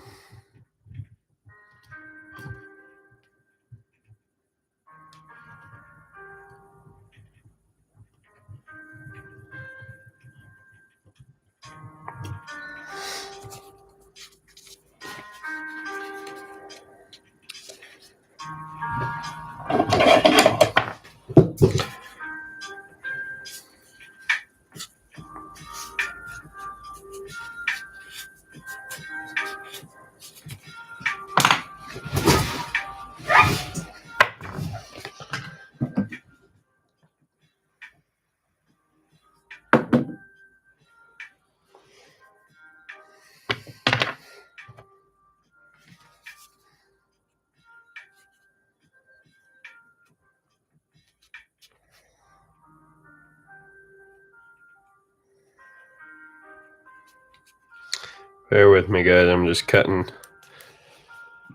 Bear with me, guys. I'm just cutting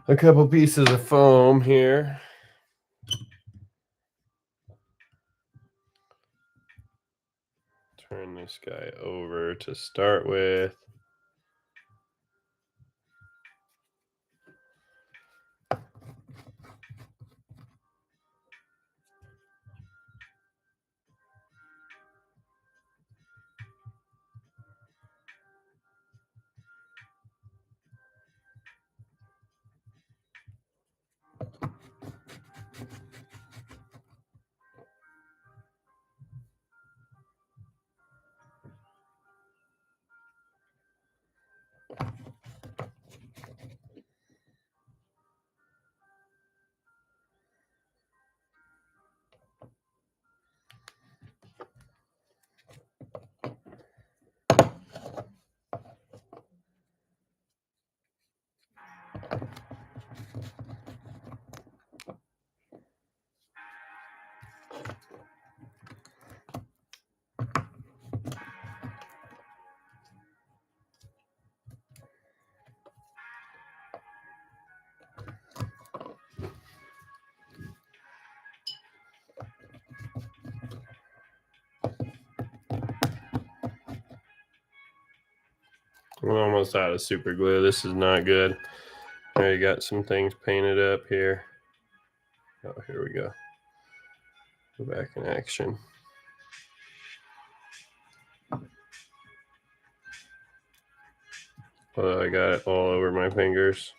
a couple pieces of foam here. Turn this guy over to start with. I'm almost out of super glue. This is not good. I got some things painted up here. Oh, here we go. Go back in action. Oh, I got it all over my fingers.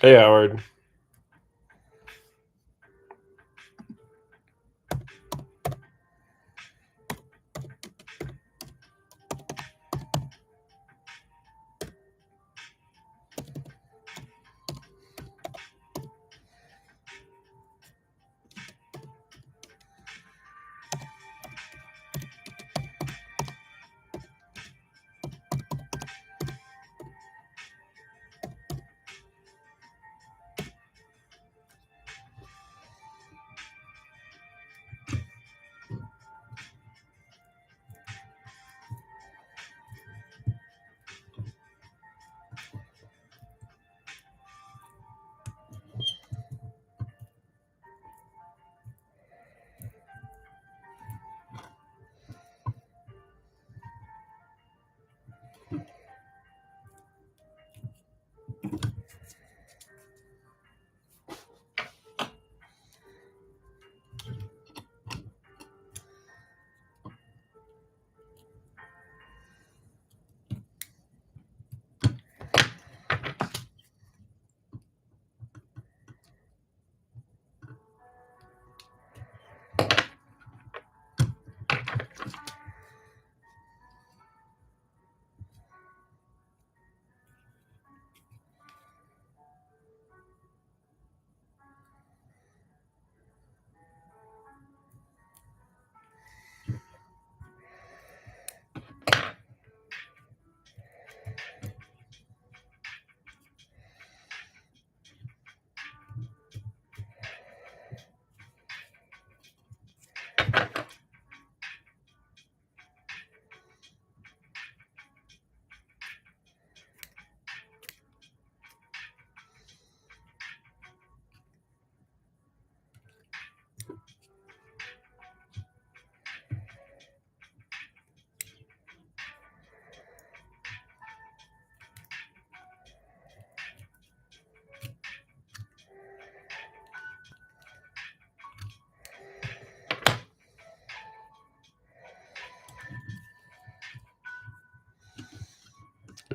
Hey, Howard.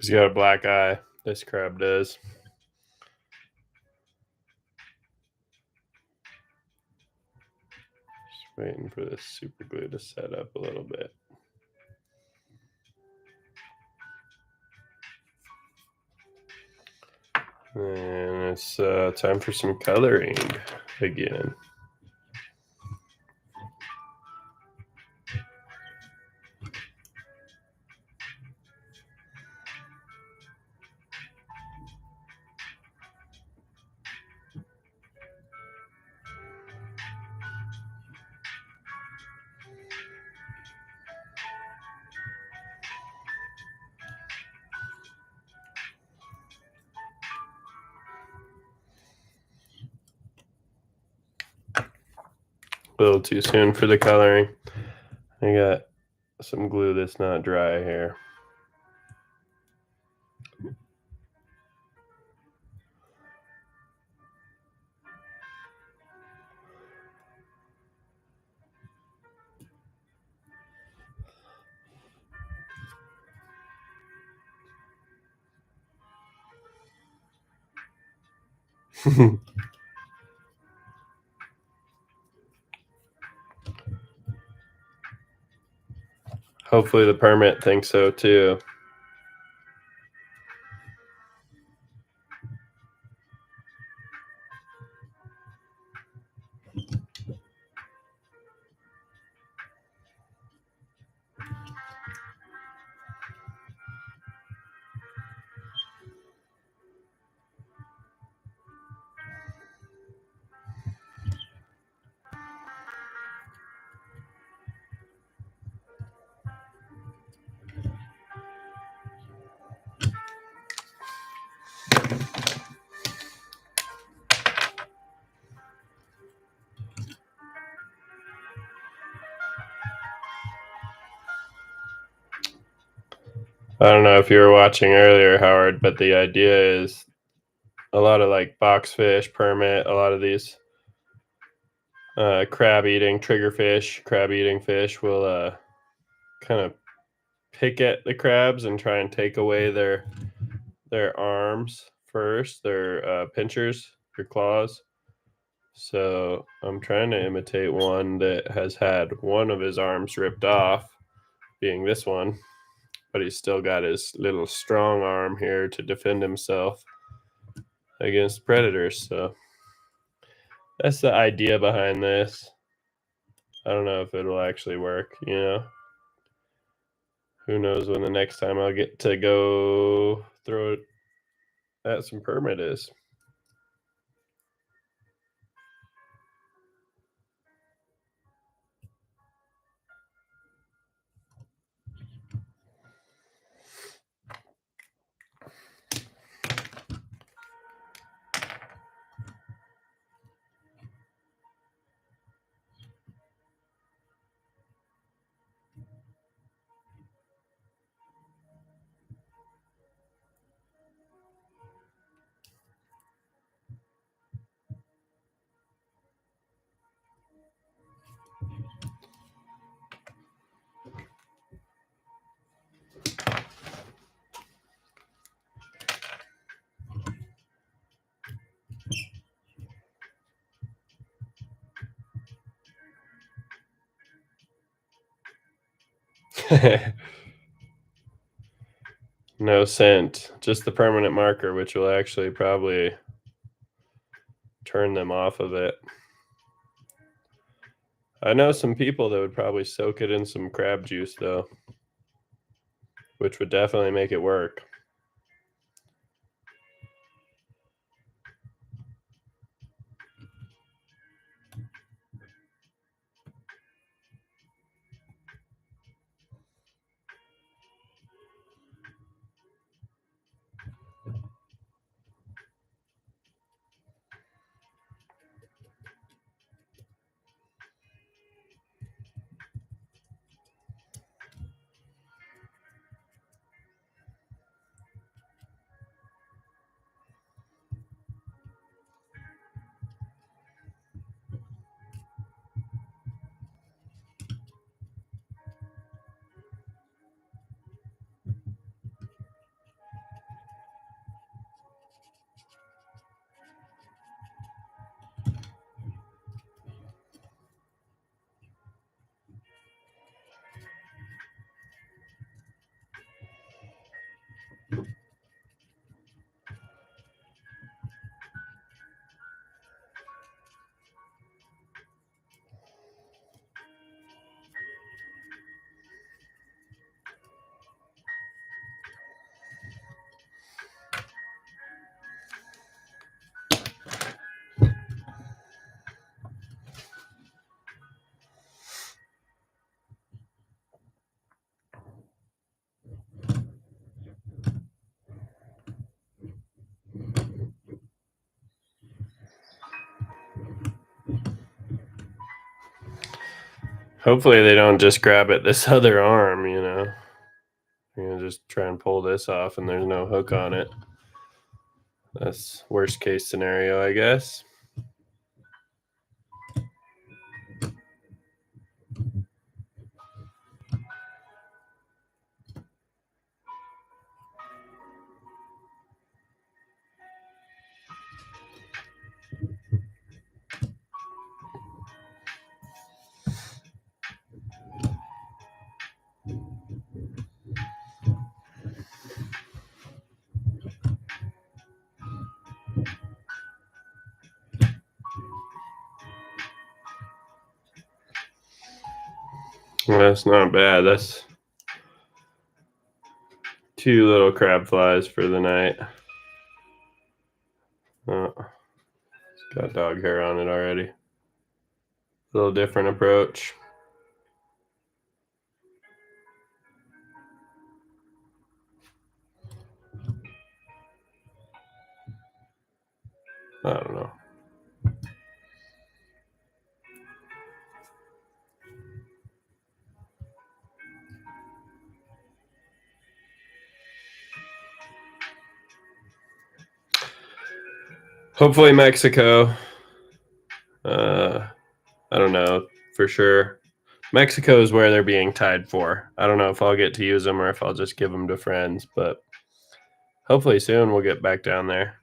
He's got a black eye. This crab does. Just waiting for this super glue to set up a little bit. And it's time for some coloring again. A little too soon for the coloring. I got some glue that's not dry here. Hopefully the permit thinks so too. I don't know if you were watching earlier, Howard, but the idea is a lot of like boxfish, permit, a lot of these crab eating triggerfish, crab eating fish will kind of pick at the crabs and try and take away their arms first, their pinchers, their claws. So I'm trying to imitate one that has had one of his arms ripped off, being this one, but he's still got his little strong arm here to defend himself against predators. So that's the idea behind this. I don't know if it'll actually work, you know. Who knows when the next time I'll get to go throw it at some permit is. No scent, just the permanent marker, which will actually probably turn them off of it. I know some people that would probably soak it in some crab juice, though, which would definitely make it work. Hopefully they don't just grab at this other arm, you know. You're gonna just try and pull this off and there's no hook on it. That's worst case scenario, I guess. Well, that's not bad. That's 2 little crab flies for the night. Oh, it's got dog hair on it already. A little different approach. I don't know. Hopefully Mexico. I don't know for sure. Mexico is where they're being tied for. I don't know if I'll get to use them or if I'll just give them to friends, but hopefully soon we'll get back down there.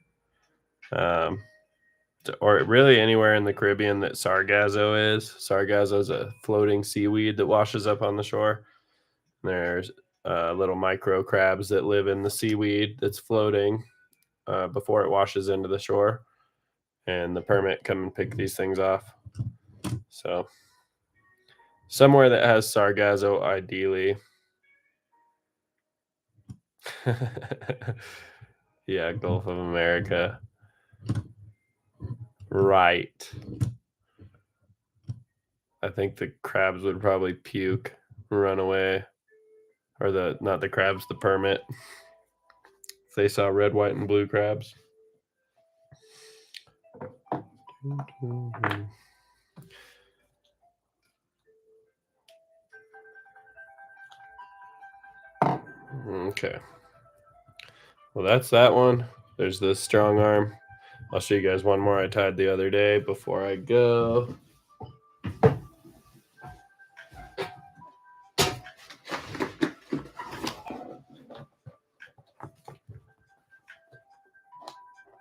Or really anywhere in the Caribbean that sargasso is. Sargasso is a floating seaweed that washes up on the shore. There's little micro crabs that live in the seaweed that's floating before it washes into the shore. And the permit come and pick these things off. So somewhere that has sargasso, ideally. Yeah, Gulf of America. Right. I think the crabs would probably puke, run away. Or not the crabs, the permit. If they saw red, white, and blue crabs. Okay. Well, that's that one. There's the strong arm. I'll show you guys one more I tied the other day before I go.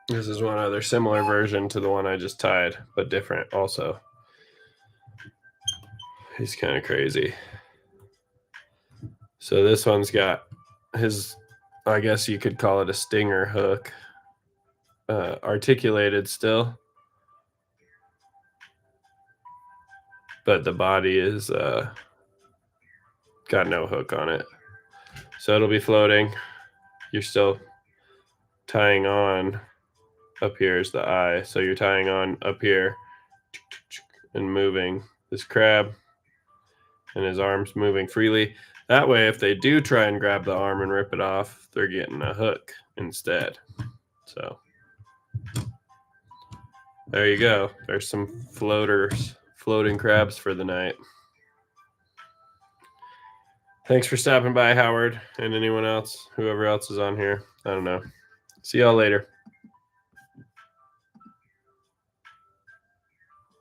This is one other similar version to the one I just tied, but different also. He's kind of crazy. So this one's got his, I guess you could call it a stinger hook, articulated still. But the body is got no hook on it. So it'll be floating. You're still tying on. Up here is the eye. So you're tying on up here and moving this crab, and his arm's moving freely. That way, if they do try and grab the arm and rip it off, they're getting a hook instead. So there you go. There's some floating crabs for the night. Thanks for stopping by, Howard, and anyone else, whoever else is on here. I don't know. See y'all later.